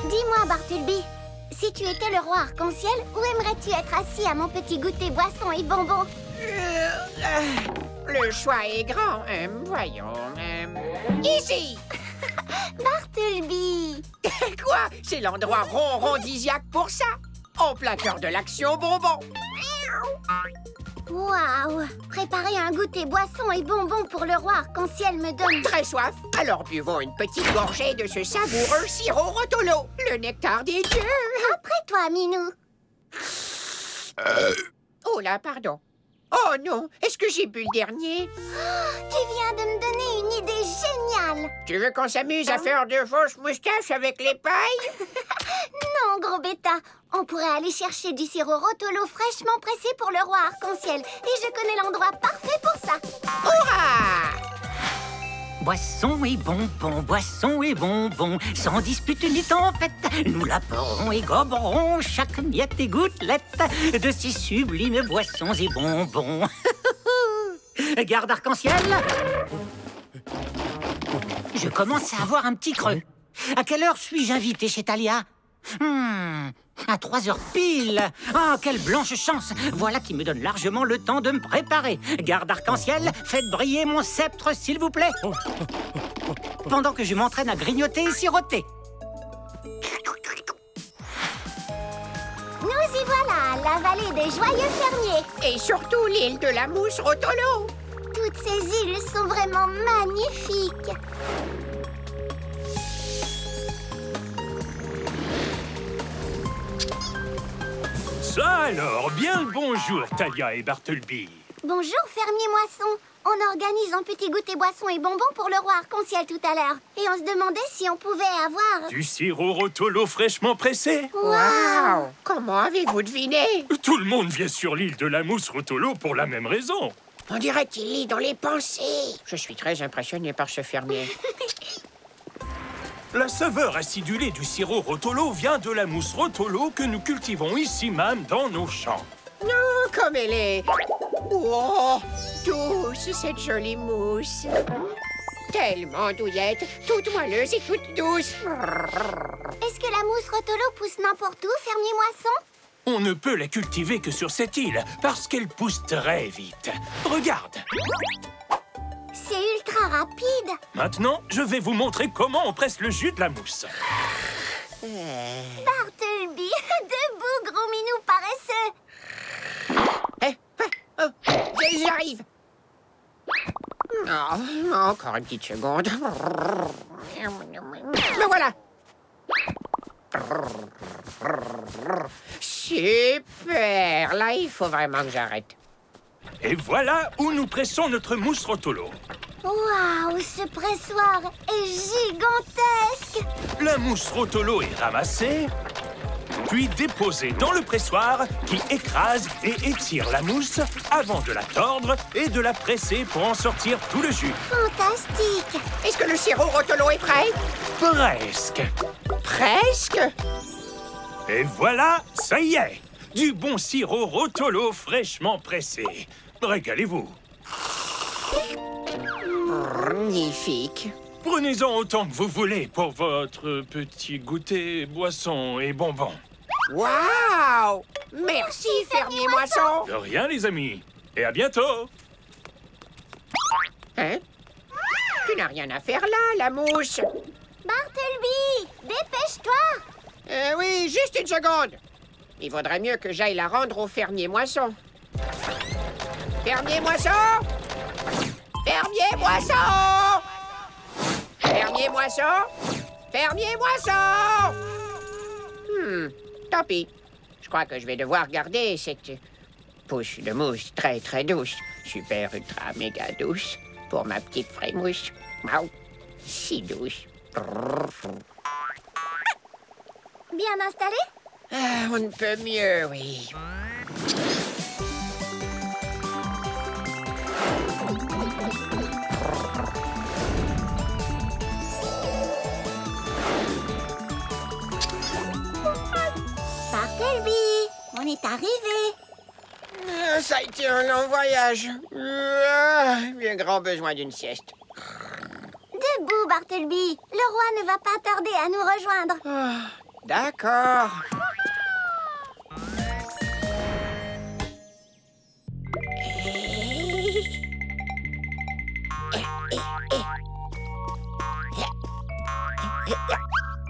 Dis-moi, Bartleby, si tu étais le roi arc-en-ciel, où aimerais-tu être assis à mon petit goûter boisson et bonbons? Le choix est grand. Voyons. Ici! Bartleby! Quoi? C'est l'endroit ronrondisiaque pour ça. En plein cœur de l'action bonbon. Waouh! Préparer un goûter boisson et bonbons pour le roi arc-en-ciel me donne... Très soif. Alors buvons une petite gorgée de ce savoureux sirop Rotolo, le nectar des dieux. Après toi, Minou. Oh là, pardon. Oh non, est-ce que j'ai bu le dernier? Tu viens de me donner une idée géniale. Tu veux qu'on s'amuse à faire de fausses moustaches avec les pailles? Non, gros bêta. On pourrait aller chercher du sirop Rotolo fraîchement pressé pour le roi arc-en-ciel. Et je connais l'endroit parfait pour ça. Hurrah! Boisson et bonbons, sans dispute ni tempête, nous l'apporterons et goberons chaque miette et gouttelette de ces sublimes boissons et bonbons. Garde arc-en-ciel. Je commence à avoir un petit creux. À quelle heure suis-je invité chez Thalia? À 3 heures pile. Oh, quelle blanche chance. Voilà qui me donne largement le temps de me préparer. Garde arc-en-ciel, faites briller mon sceptre, s'il vous plaît. Pendant que je m'entraîne à grignoter et siroter. Nous y voilà, la vallée des joyeux fermiers. Et surtout l'île de la mousse Rotolo. Toutes ces îles sont vraiment magnifiques. Ça alors, bien le bonjour, Thalia et Bartleby. Bonjour, fermier moisson. On organise un petit goûter boisson et bonbons pour le roi arc-en-ciel tout à l'heure. Et on se demandait si on pouvait avoir... Du sirop Rotolo fraîchement pressé. Waouh! Comment avez-vous deviné? Tout le monde vient sur l'île de la mousse Rotolo pour la même raison. On dirait qu'il lit dans les pensées. Je suis très impressionné par ce fermier. La saveur acidulée du sirop Rotolo vient de la mousse Rotolo que nous cultivons ici même dans nos champs. Non, comme elle est Oh, douce, cette jolie mousse. Tellement douillette, toute moelleuse et toute douce. Est-ce que la mousse Rotolo pousse n'importe où, fermier Moisson? On ne peut la cultiver que sur cette île, parce qu'elle pousse très vite. Regarde. C'est ultra rapide. Maintenant, je vais vous montrer comment on presse le jus de la mousse. Bartleby, debout, gros minou paresseux. J'arrive. Oh, encore une petite seconde. Me voilà. Super. Là, il faut vraiment que j'arrête. Et voilà où nous pressons notre mousse Rotolo. Waouh, ce pressoir est gigantesque. La mousse Rotolo est ramassée, puis déposée dans le pressoir qui écrase et étire la mousse avant de la tordre et de la presser pour en sortir tout le jus. Fantastique. Est-ce que le sirop Rotolo est prêt? Presque. Presque? Et voilà, ça y est, du bon sirop Rotolo fraîchement pressé. Régalez-vous. Magnifique. Prenez-en autant que vous voulez pour votre petit goûter, boisson et bonbons. Waouh! Merci, fermier Moisson. De rien, les amis. Et à bientôt. Hein? Tu n'as rien à faire là, la mousse. Bartleby, dépêche-toi. Oui, juste une seconde. Il vaudrait mieux que j'aille la rendre au fermier Moisson. Fermier Moisson! Fermier Moisson! Fermier Moisson! Fermier Moisson! Tant pis. Je crois que je vais devoir garder cette pousse de mousse très, très douce. Super, ultra, méga douce. Pour ma petite frémousse. Miaou. Si douce. Bien installé? Ah, on ne peut mieux, oui. Bartleby, on est arrivé. Ça a été un long voyage. J'ai grand besoin d'une sieste. Debout, Bartleby. Le roi ne va pas tarder à nous rejoindre. D'accord.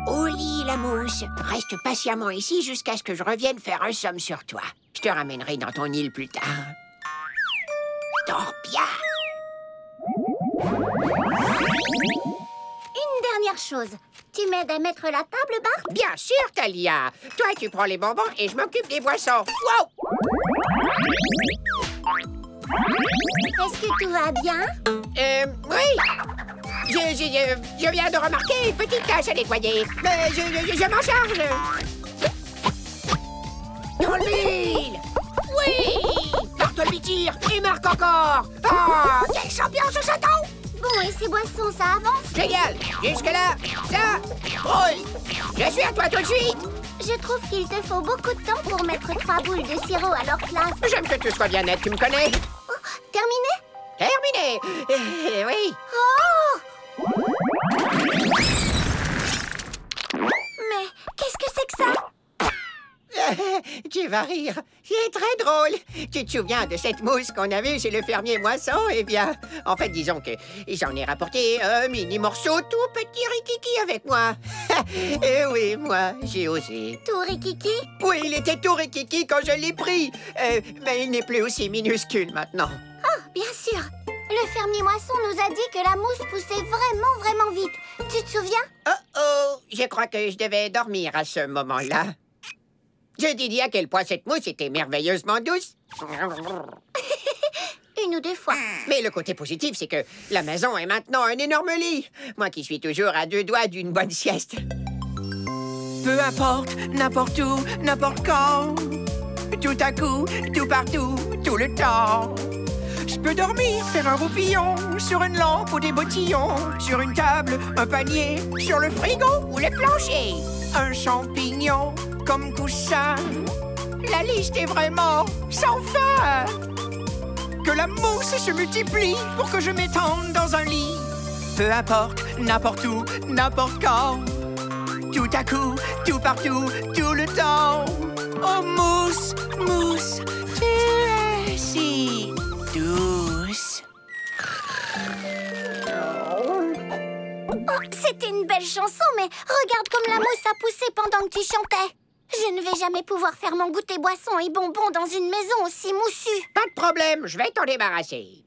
Au lit, la mousse. Reste patiemment ici jusqu'à ce que je revienne faire un somme sur toi. Je te ramènerai dans ton île plus tard. Dors bien. Une dernière chose. Tu m'aides à mettre la table, Bart? Bien sûr, Talia. Toi, tu prends les bonbons et je m'occupe des boissons. Wow! Est-ce que tout va bien? Oui. Je viens de remarquer une petite tâche à nettoyer. Mais je m'en charge. Dans l'huile. Oui. Bartleby tire et marque encore. Oh, quel champion ce chaton! Bon, et ces boissons, ça avance? Génial. Jusque-là, ça roule. Je suis à toi tout de suite. Je trouve qu'il te faut beaucoup de temps pour mettre 3 boules de sirop à leur place. J'aime que tu sois bien net, tu me connais. Oh, terminé? Terminé. Oui. Oh! Mais qu'est-ce que c'est que ça? Tu vas rire. C'est très drôle. Tu te souviens de cette mousse qu'on a vue chez le fermier Moisson? Eh bien, en fait, disons que j'en ai rapporté un mini morceau tout petit rikiki avec moi. Eh oui, moi, j'ai osé. Tout rikiki? Oui, il était tout rikiki quand je l'ai pris. Mais il n'est plus aussi minuscule maintenant. Oh, bien sûr. Le fermier Moisson nous a dit que la mousse poussait vraiment, vraiment vite. Tu te souviens? Oh, je crois que je devais dormir à ce moment-là. Je t'ai dit à quel point cette mousse était merveilleusement douce. Une ou deux fois. Mais le côté positif, c'est que la maison est maintenant un énorme lit. Moi qui suis toujours à 2 doigts d'une bonne sieste. Peu importe, n'importe où, n'importe quand. Tout à coup, tout partout, tout le temps. Je peux dormir, faire un roupillon sur une lampe ou des bottillons, sur une table, un panier, sur le frigo ou le plancher. Un champignon comme coussin. La liste est vraiment sans fin. que la mousse se multiplie pour que je m'étende dans un lit. Peu importe, n'importe où, n'importe quand. Tout à coup, tout partout, tout le temps. Oh mousse, mousse, tu es si douce. Oh, c'était une belle chanson, mais regarde comme la mousse a poussé pendant que tu chantais. Je ne vais jamais pouvoir faire mon goûter boisson et bonbons dans une maison aussi moussue. Pas de problème, je vais t'en débarrasser.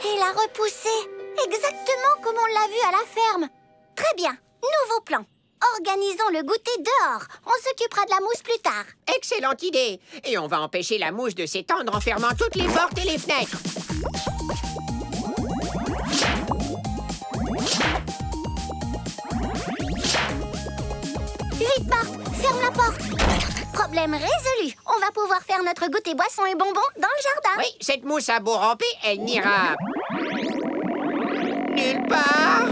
Et la repousser, exactement comme on l'a vu à la ferme. Très bien, nouveau plan. Organisons le goûter dehors. On s'occupera de la mousse plus tard. Excellente idée. Et on va empêcher la mousse de s'étendre en fermant toutes les portes et les fenêtres. Vite, Bart, ferme la porte. Problème résolu. On va pouvoir faire notre goûter boisson et bonbons dans le jardin. Oui, cette mousse a beau ramper, elle n'ira nulle part.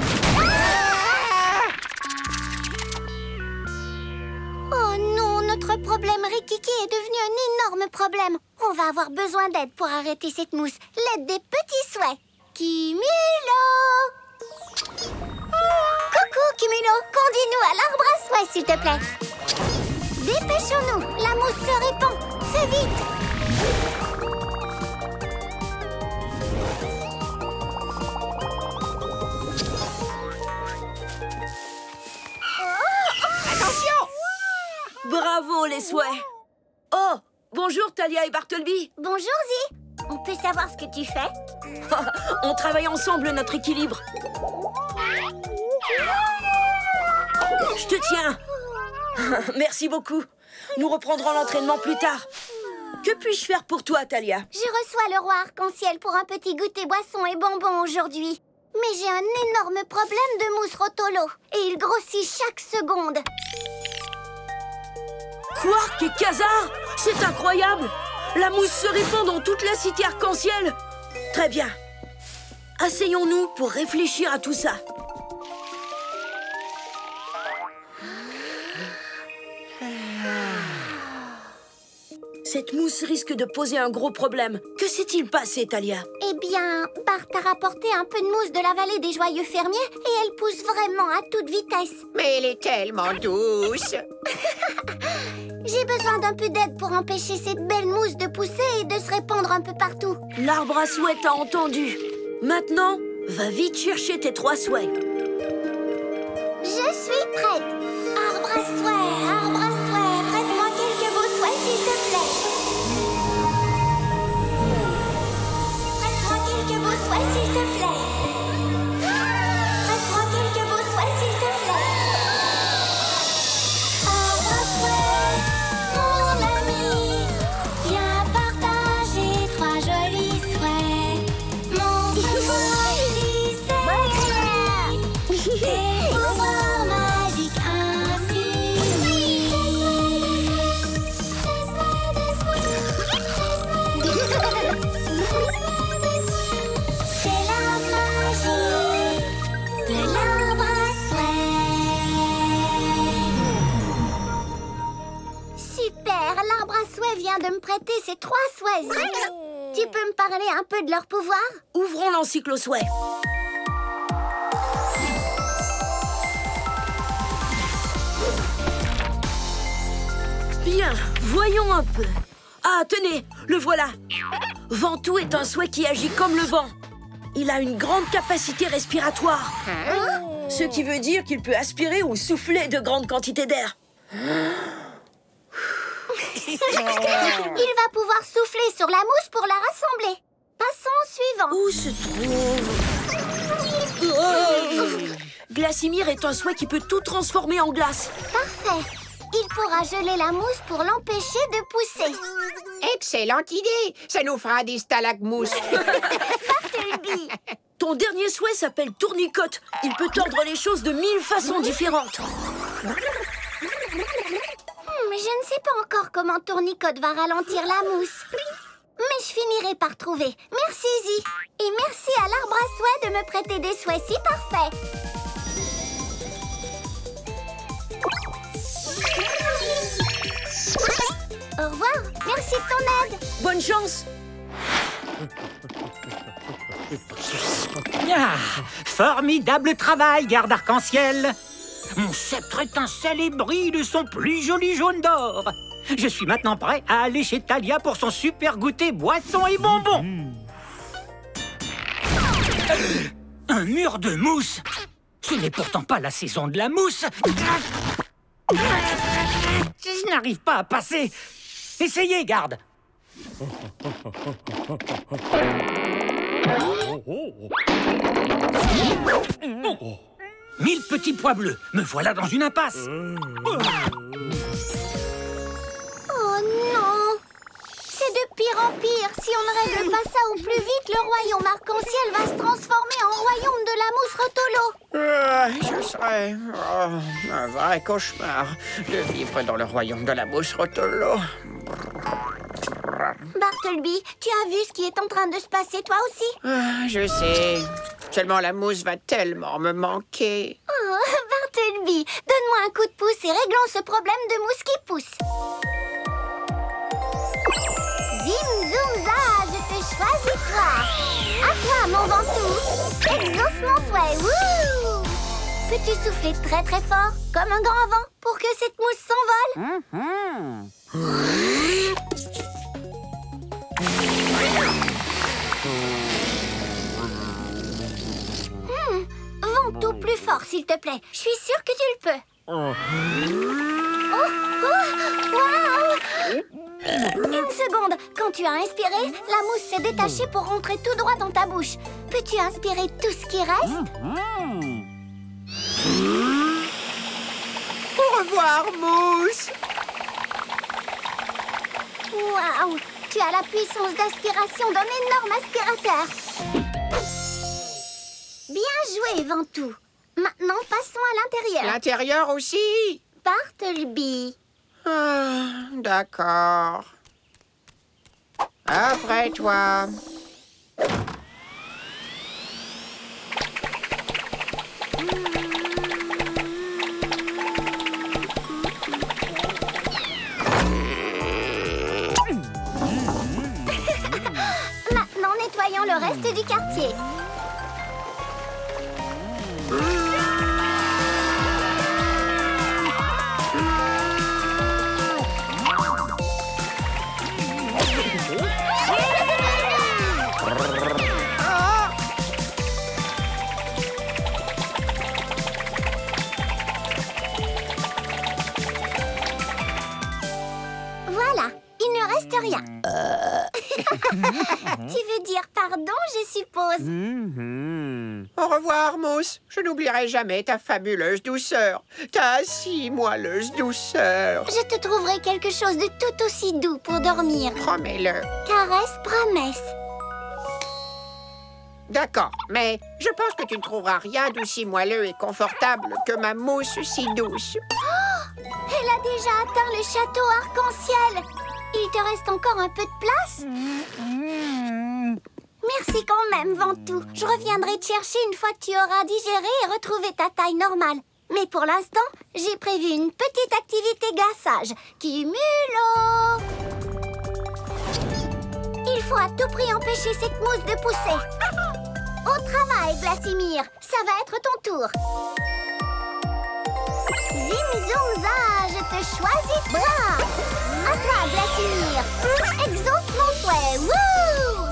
Oh non, notre problème Rikiki est devenu un énorme problème. On va avoir besoin d'aide pour arrêter cette mousse. L'aide des petits souhaits. Kimulo! Coucou, Kimulo. Conduis-nous à l'arbre à souhait, s'il te plaît. Dépêchons-nous. La mousse se répand. Fais vite. Attention! Bravo, les souhaits. Oh, bonjour, Talia et Bartleby. Bonjour, Zi. On peut savoir ce que tu fais? On travaille ensemble notre équilibre. Je te tiens. Merci beaucoup. Nous reprendrons l'entraînement plus tard. Que puis-je faire pour toi, Talia? Je reçois le roi arc-en-ciel pour un petit goûter boisson et bonbons aujourd'hui. Mais j'ai un énorme problème de mousse Rotolo. Et il grossit chaque seconde. Quark et Khazar? C'est incroyable! La mousse se répand dans toute la cité arc-en-ciel. Très bien. Asseyons-nous pour réfléchir à tout ça. Cette mousse risque de poser un gros problème. Que s'est-il passé, Talia? Eh bien, Bart a rapporté un peu de mousse de la vallée des joyeux fermiers et elle pousse vraiment à toute vitesse. Mais elle est tellement douce. J'ai besoin d'un peu d'aide pour empêcher cette belle mousse de pousser et de se répandre un peu partout. L'arbre à souhait t'a entendu. Maintenant, va vite chercher tes 3 souhaits. Je suis prête. Arbre à souhait, prête-moi quelques beaux souhaits, s'il te plaît. Prête-moi quelques beaux souhaits, s'il te plaît. Prête-moi quelques beaux souhaits, s'il te plaît. Arbre à souhait, mon ami, viens partager 3 jolis souhaits. Montre-moi si c'est vrai. Des pouvoirs magiques infinis. C'est la magie de l'arbre à souhait. Super, l'arbre à souhait vient de me prêter ces 3 souhaits. Tu peux me parler un peu de leur pouvoir? Ouvrons l'encyclo souhait. Bien, voyons un peu. Ah, tenez, le voilà. Ventoux est un souhait qui agit comme le vent. Il a une grande capacité respiratoire. Ce qui veut dire qu'il peut aspirer ou souffler de grandes quantités d'air. Il va pouvoir souffler sur la mousse pour la rassembler. Passons au suivant. Où se trouve... Glacimir est un souhait qui peut tout transformer en glace. Parfait. Il pourra geler la mousse pour l'empêcher de pousser. Excellente idée. Ça nous fera des stalagmousses. Bartleby. Ton dernier souhait s'appelle Tournicote. Il peut tordre les choses de 1000 façons différentes. Je ne sais pas encore comment Tournicote va ralentir la mousse. Mais je finirai par trouver. Merci, Zi. Et merci à l'arbre à souhait de me prêter des souhaits si parfaits. Au revoir. Merci de ton aide. Bonne chance. Ah, formidable travail, garde arc-en-ciel. Mon sceptre étincelle et brille de son plus joli jaune d'or. Je suis maintenant prêt à aller chez Talia pour son super goûter boissons et bonbons. Un mur de mousse. Ce n'est pourtant pas la saison de la mousse. Je n'arrive pas à passer. Essayez, garde. 1000 petits pois bleus. Me voilà dans une impasse. Oh non! C'est de pire en pire. Si on ne règle pas ça au plus vite, le royaume arc-en-ciel va se transformer en royaume de la mousse Rotolo. Ce serait un vrai cauchemar de vivre dans le royaume de la mousse Rotolo. Bartleby, tu as vu ce qui est en train de se passer toi aussi? Je sais. Seulement la mousse va tellement me manquer. Oh, Bartleby, donne-moi un coup de pouce et réglons ce problème de mousse qui pousse. Zim, zoom, za, je te choisis toi. À toi, mon Ventoux. Exauce mon souhait, wouh! Peux-tu souffler très très fort, comme un grand vent, pour que cette mousse s'envole? Ventoux, plus fort, s'il te plaît. Je suis sûre que tu le peux. Oh, waouh! Une seconde. Quand tu as inspiré, la mousse s'est détachée pour rentrer tout droit dans ta bouche. Peux-tu inspirer tout ce qui reste? Au revoir, mousse. Waouh! Tu as la puissance d'aspiration d'un énorme aspirateur. Bien joué, Ventoux. Maintenant, passons à l'intérieur. L'intérieur aussi? Bartleby. D'accord. Après toi. Maintenant, nettoyons le reste du quartier. Voilà, il ne reste rien. Tu veux dire pardon, je suppose? Au revoir, mousse. Je n'oublierai jamais ta fabuleuse douceur. Ta si moelleuse douceur. Je te trouverai quelque chose de tout aussi doux pour dormir. Promets-le. Caresse, promesse. D'accord, mais je pense que tu ne trouveras rien d'aussi moelleux et confortable que ma mousse si douce. Oh, elle a déjà atteint le château arc-en-ciel. Il te reste encore un peu de place? Merci quand même, Ventoux. Je reviendrai te chercher une fois que tu auras digéré et retrouvé ta taille normale. Mais pour l'instant, j'ai prévu une petite activité glaçage. Cumulo! Il faut à tout prix empêcher cette mousse de pousser. Au travail, Glacimir. Ça va être ton tour. Zim, zoom, za, je te choisis toi. À toi, Glacimir. Exauce mon souhait. Wouh!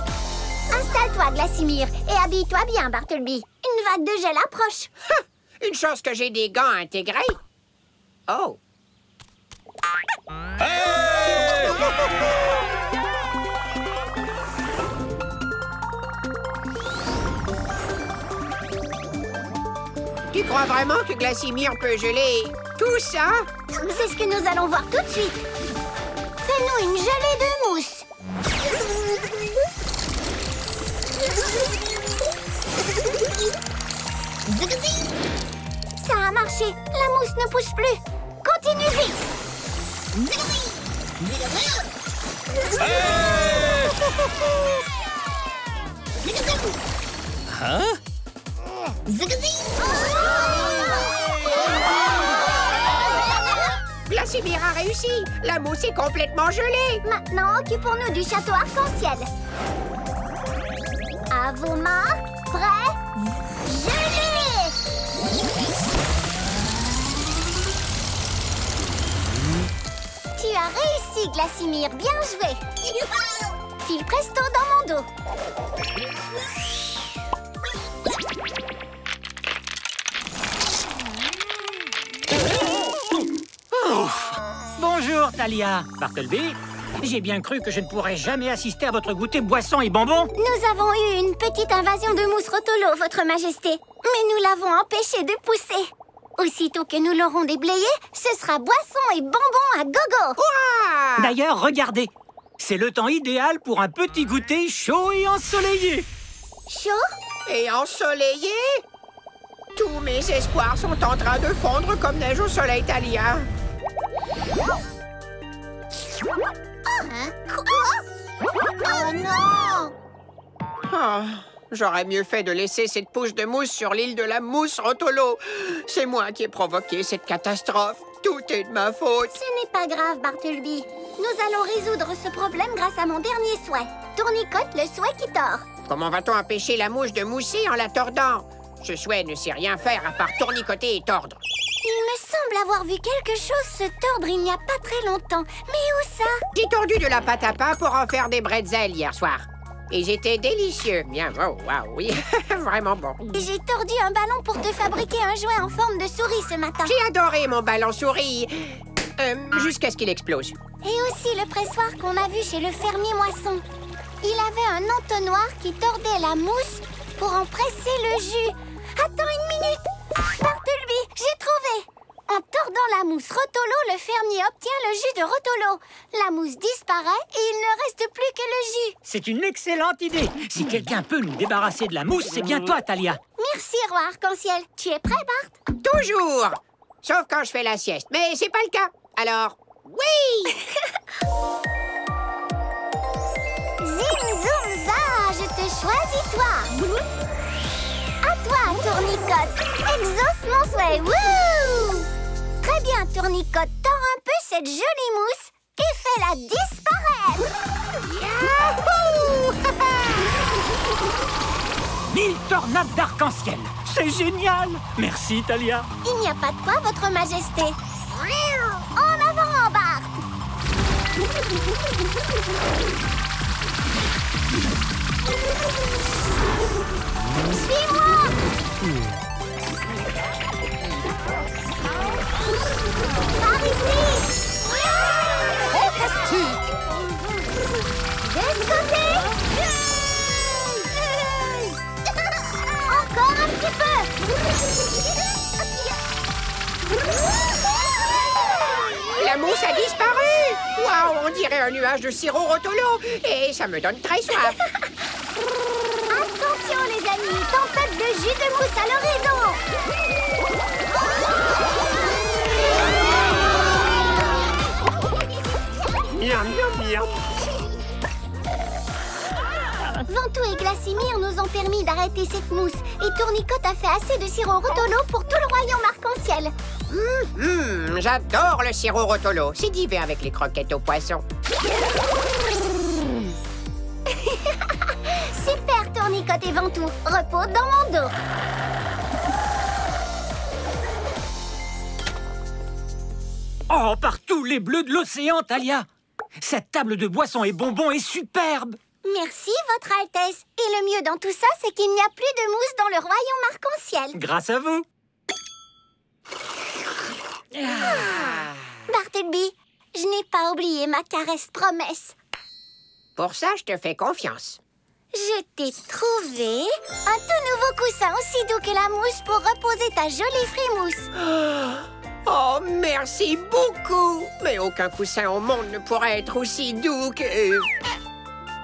Installe-toi, Glacimir, et habille-toi bien, Bartleby. Une vague de gel approche. Une chance que j'ai des gants intégrés. Oh! Tu crois vraiment que Glacimir peut geler tout ça? C'est ce que nous allons voir tout de suite. Fais-nous une gelée de mousse. Ça a marché. La mousse ne pousse plus. Continue vite. Hein? Glassimir a réussi. La mousse est complètement gelée. Maintenant, occupons-nous du château arc-en-ciel. À vos marques, prêts, gelez! Tu as réussi, Glassimir. Bien joué. File presto dans mon dos. Bonjour, Thalia. Bartleby, j'ai bien cru que je ne pourrais jamais assister à votre goûter boisson et bonbons. Nous avons eu une petite invasion de mousse rotolo, votre majesté. Mais nous l'avons empêché de pousser. Aussitôt que nous l'aurons déblayé, ce sera boisson et bonbons à gogo. D'ailleurs, regardez. C'est le temps idéal pour un petit goûter chaud et ensoleillé. Chaud et ensoleillé? Tous mes espoirs sont en train de fondre comme neige au soleil, Thalia. Oh non! Oh, j'aurais mieux fait de laisser cette pousse de mousse sur l'île de la mousse Rotolo. C'est moi qui ai provoqué cette catastrophe. Tout est de ma faute. Ce n'est pas grave, Bartleby. Nous allons résoudre ce problème grâce à mon dernier souhait. Tournicote, le souhait qui tord. Comment va-t-on empêcher la mouche de mousser en la tordant? Ce souhait ne sait rien faire à part tournicoter et tordre. Il me semble avoir vu quelque chose se tordre il n'y a pas très longtemps. Mais où ça? J'ai tordu de la pâte à pain pour en faire des bretzels hier soir. Ils étaient délicieux. Bien, oh, wow, oui, vraiment bon. J'ai tordu un ballon pour te fabriquer un jouet en forme de souris ce matin. J'ai adoré mon ballon souris. Jusqu'à ce qu'il explose. Et aussi le pressoir qu'on a vu chez le fermier Moisson. Il avait un entonnoir qui tordait la mousse pour en presser le jus. Attends une minute. Bartleby, j'ai trouvé. En tordant la mousse Rotolo, le fermier obtient le jus de Rotolo. La mousse disparaît et il ne reste plus que le jus. C'est une excellente idée. Si quelqu'un peut nous débarrasser de la mousse, c'est bien toi, Thalia. Merci, roi arc-en-ciel. Tu es prêt, Bart? Toujours. Sauf quand je fais la sieste. Mais c'est pas le cas. Alors, oui. Zim, zoum, za, je te choisis, toi. À toi, Tournicote. Exauce mon souhait. Wouh! Très bien, Tournicote. Tord un peu cette jolie mousse et fais-la disparaître. Yahoo! 1000 tornades d'arc-en-ciel. C'est génial. Merci, Thalia. Il n'y a pas de quoi, votre majesté. En avant, Bart. Suis-moi. Par ici. Fantastique. De ce côté. Encore un petit peu. La mousse a disparu. Waouh, on dirait un nuage de sirop Rotolo. Et ça me donne très soif. Attention, les amis. Tempête de jus de mousse à l'horizon. Miam, miam, miam. Ventou et Glassimir nous ont permis d'arrêter cette mousse. Et Tournicote a fait assez de sirop Rotolo pour tout le royaume arc-en-ciel. J'adore le sirop Rotolo. C'est divin avec les croquettes au poisson. Super, Tournicote et Ventou. Repos dans mon dos. Oh, par tous les bleus de l'océan, Thalia. Cette table de boissons et bonbons est superbe. Merci, Votre Altesse. Et le mieux dans tout ça, c'est qu'il n'y a plus de mousse dans le royaume arc-en-ciel. Grâce à vous. Bartleby, je n'ai pas oublié ma caresse promesse. Pour ça, je te fais confiance. Je t'ai trouvé un tout nouveau coussin aussi doux que la mousse pour reposer ta jolie frimousse. Oh, merci beaucoup. Mais aucun coussin au monde ne pourrait être aussi doux que...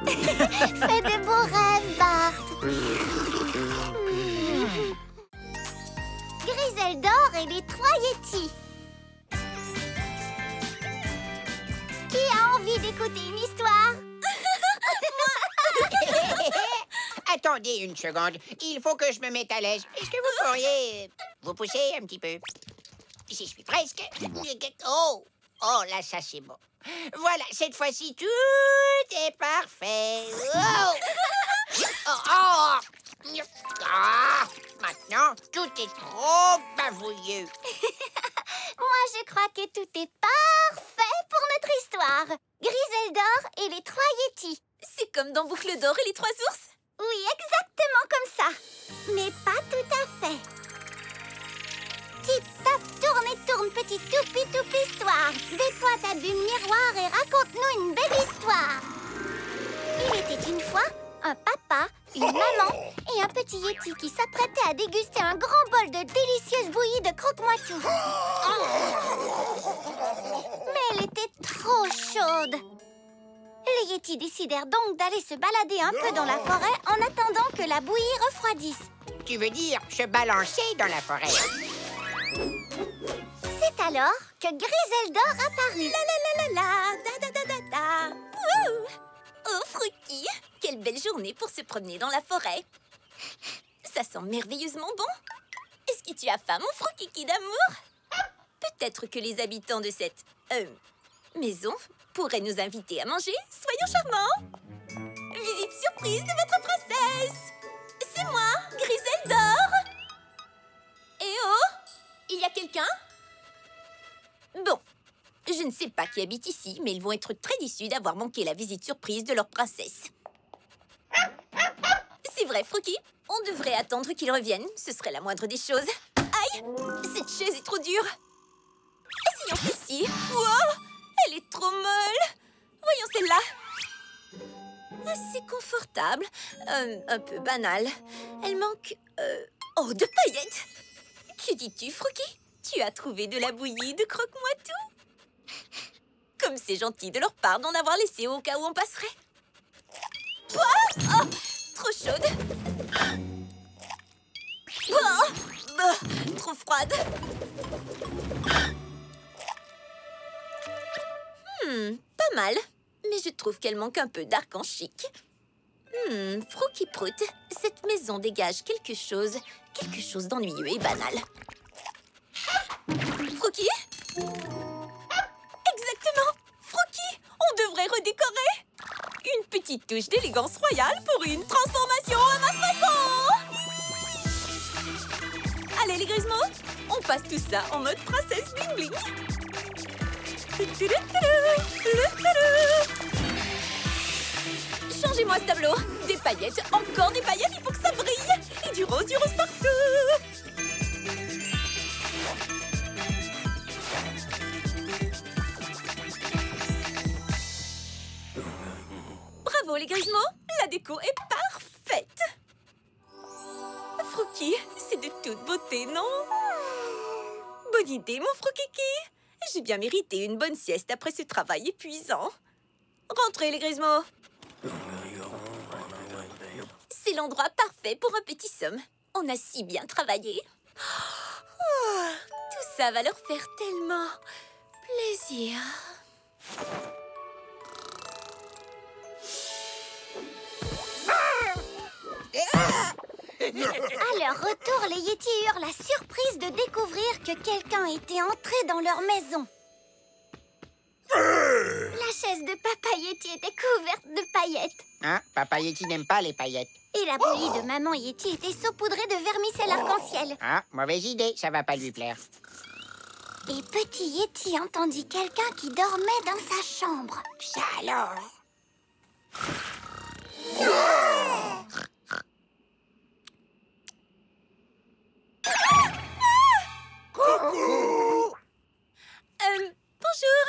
Fais de beaux rêves, Bart. Griseldor et les 3 Yetis. Qui a envie d'écouter une histoire? Attendez une seconde. Il faut que je me mette à l'aise. Est-ce que vous pourriez vous pousser un petit peu? J'y suis presque. Oh! Oh, là, ça, c'est bon. Voilà, cette fois-ci, tout est parfait. Maintenant, tout est trop bavouilleux. Moi, je crois que tout est parfait pour notre histoire. Griseldor et les 3 Yétis. C'est comme dans Boucle d'Or et les 3 ours? Oui, exactement comme ça. Mais pas tout à fait. Tip-tap, tourne et tourne, petite toupie histoire. Déploie ta bulle miroir et raconte-nous une belle histoire. Il était une fois un papa, une maman et un petit Yéti qui s'apprêtaient à déguster un grand bol de délicieuse bouillie de croque-moi-tout. Mais elle était trop chaude. Les Yétis décidèrent donc d'aller se balader un peu dans la forêt en attendant que la bouillie refroidisse. Tu veux dire se balancer dans la forêt? C'est alors que Griseldor apparut. Oh, Fruki, quelle belle journée pour se promener dans la forêt. Ça sent merveilleusement bon. Est-ce que tu as faim, mon Frukiki d'amour? Peut-être que les habitants de cette maison pourraient nous inviter à manger. Soyons charmants. Visite surprise de votre princesse. C'est moi, Griseldor. Eh oh, il y a quelqu'un? Bon, je ne sais pas qui habite ici, mais ils vont être très déçus d'avoir manqué la visite surprise de leur princesse. C'est vrai, Fruki. On devrait attendre qu'ils reviennent. Ce serait la moindre des choses. Aïe! Cette chaise est trop dure. Essayons ici. Wow! Elle est trop molle. Voyons celle-là. Assez confortable. Un peu banale. Elle manque... Oh, de paillettes! Que dis-tu, Fruki? Tu as trouvé de la bouillie de croque-moi-tout? Comme c'est gentil de leur part d'en avoir laissé au cas où on passerait. Quoi? Oh, trop chaude. Oh, trop froide. Pas mal. Mais je trouve qu'elle manque un peu d'arc en chic. Fruki Prout, cette maison dégage quelque chose d'ennuyeux et banal. Fruki? Exactement! Fruki, on devrait redécorer! Une petite touche d'élégance royale pour une transformation à ma façon! Allez les Grismos, on passe tout ça en mode princesse bling bling! Changez-moi ce tableau! Des paillettes, encore des paillettes, il faut que ça brille! Et du rose partout! Bravo les Grismos, la déco est parfaite. Fruki, c'est de toute beauté, non? Bonne idée, mon Frukiki. J'ai bien mérité une bonne sieste après ce travail épuisant. Rentrez les Grismos. C'est l'endroit parfait pour un petit somme. On a si bien travaillé. Oh, tout ça va leur faire tellement plaisir. À leur retour, les Yétis eurent la surprise de découvrir que quelqu'un était entré dans leur maison. La chaise de Papa Yéti était couverte de paillettes. Hein? Papa Yéti n'aime pas les paillettes. Et la bouillie de Maman Yéti était saupoudrée de vermicelle arc-en-ciel. Ah, mauvaise idée, ça va pas lui plaire. Et Petit Yéti entendit quelqu'un qui dormait dans sa chambre. Ça alors? Coucou! Bonjour!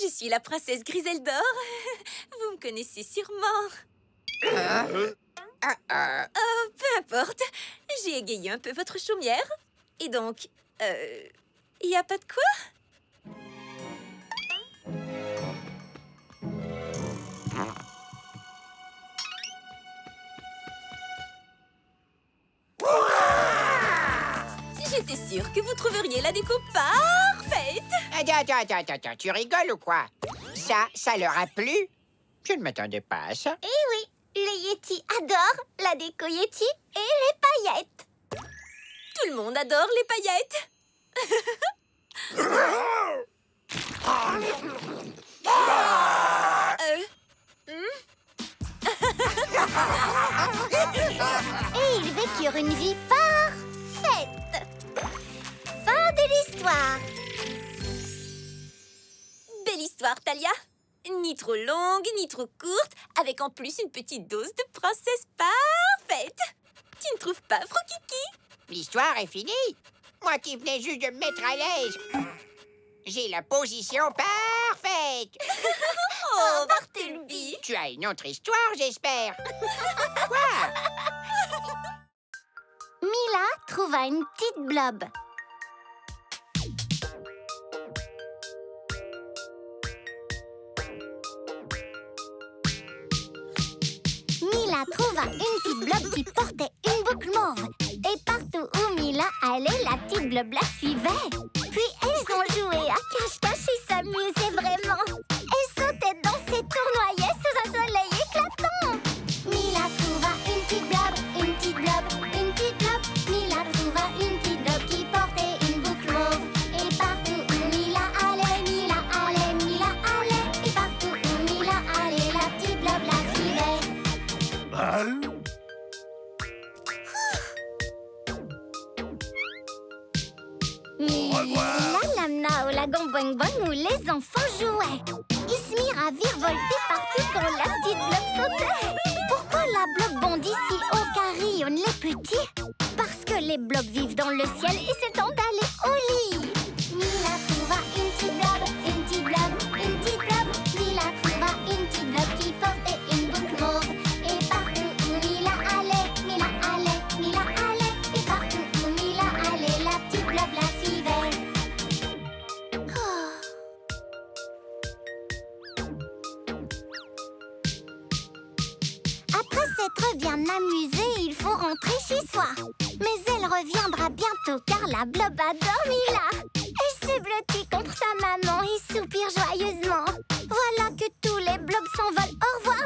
Je suis la princesse Griseldor. Vous me connaissez sûrement. Oh, peu importe. J'ai égayé un peu votre chaumière. Et donc, y a pas de quoi? J'étais sûre que vous trouveriez la déco parfaite. Attends, tu rigoles ou quoi? Ça leur a plu? Je ne m'attendais pas à ça. Eh oui, les Yétis adorent la déco Yéti et les paillettes. Tout le monde adore les paillettes. Et ils vécurent une vie parfaite. Fin de l'histoire. Belle histoire, Talia. Ni trop longue, ni trop courte, avec en plus une petite dose de princesse parfaite. Tu ne trouves pas, Frokiki? L'histoire est finie. Moi qui venais juste de me mettre à l'aise. J'ai la position parfaite. Oh, Bartleby. Tu as une autre histoire, j'espère. Quoi? Mila trouva une petite blob. Mila trouva une petite blob qui portait une boucle mauve. Et partout où Mila allait, la petite blob la suivait. Puis elles ont joué à cache-cache et s'amusaient vraiment. Elles sautaient, dansaient, tournoyaient sous un soleil éclatant. Mila trouva une petite blob, une petite blob, une petite blob. Mila trouva une petite blob qui portait une boucle mauve. Et partout où Mila allait, Mila allait, Mila allait. Et partout où Mila allait, la petite blob la suivait. La lamna ou la gomboing-boing où les enfants jouaient. Ils se mirent à virevolter partout quand la petite blob sautait. Pourquoi la blob bondit si haut carillonne les petits? Parce que les blobs vivent dans le ciel et c'est temps d'aller au lit. Mila trouva une petite blob, une petite blob, une petite blob. Mila trouva une petite blob qui portait une boucle mauve. Et partout où Mila allait, Mila allait, Mila allait. Et partout où Mila allait, la petite blob la suivait. Après s'être bien amusée, il faut rentrer chez soi. Mais elle reviendra bientôt car la blob adore Mila. Elle se blottit contre sa maman et soupire joyeusement. Voilà que tous les blobs s'envolent. Au revoir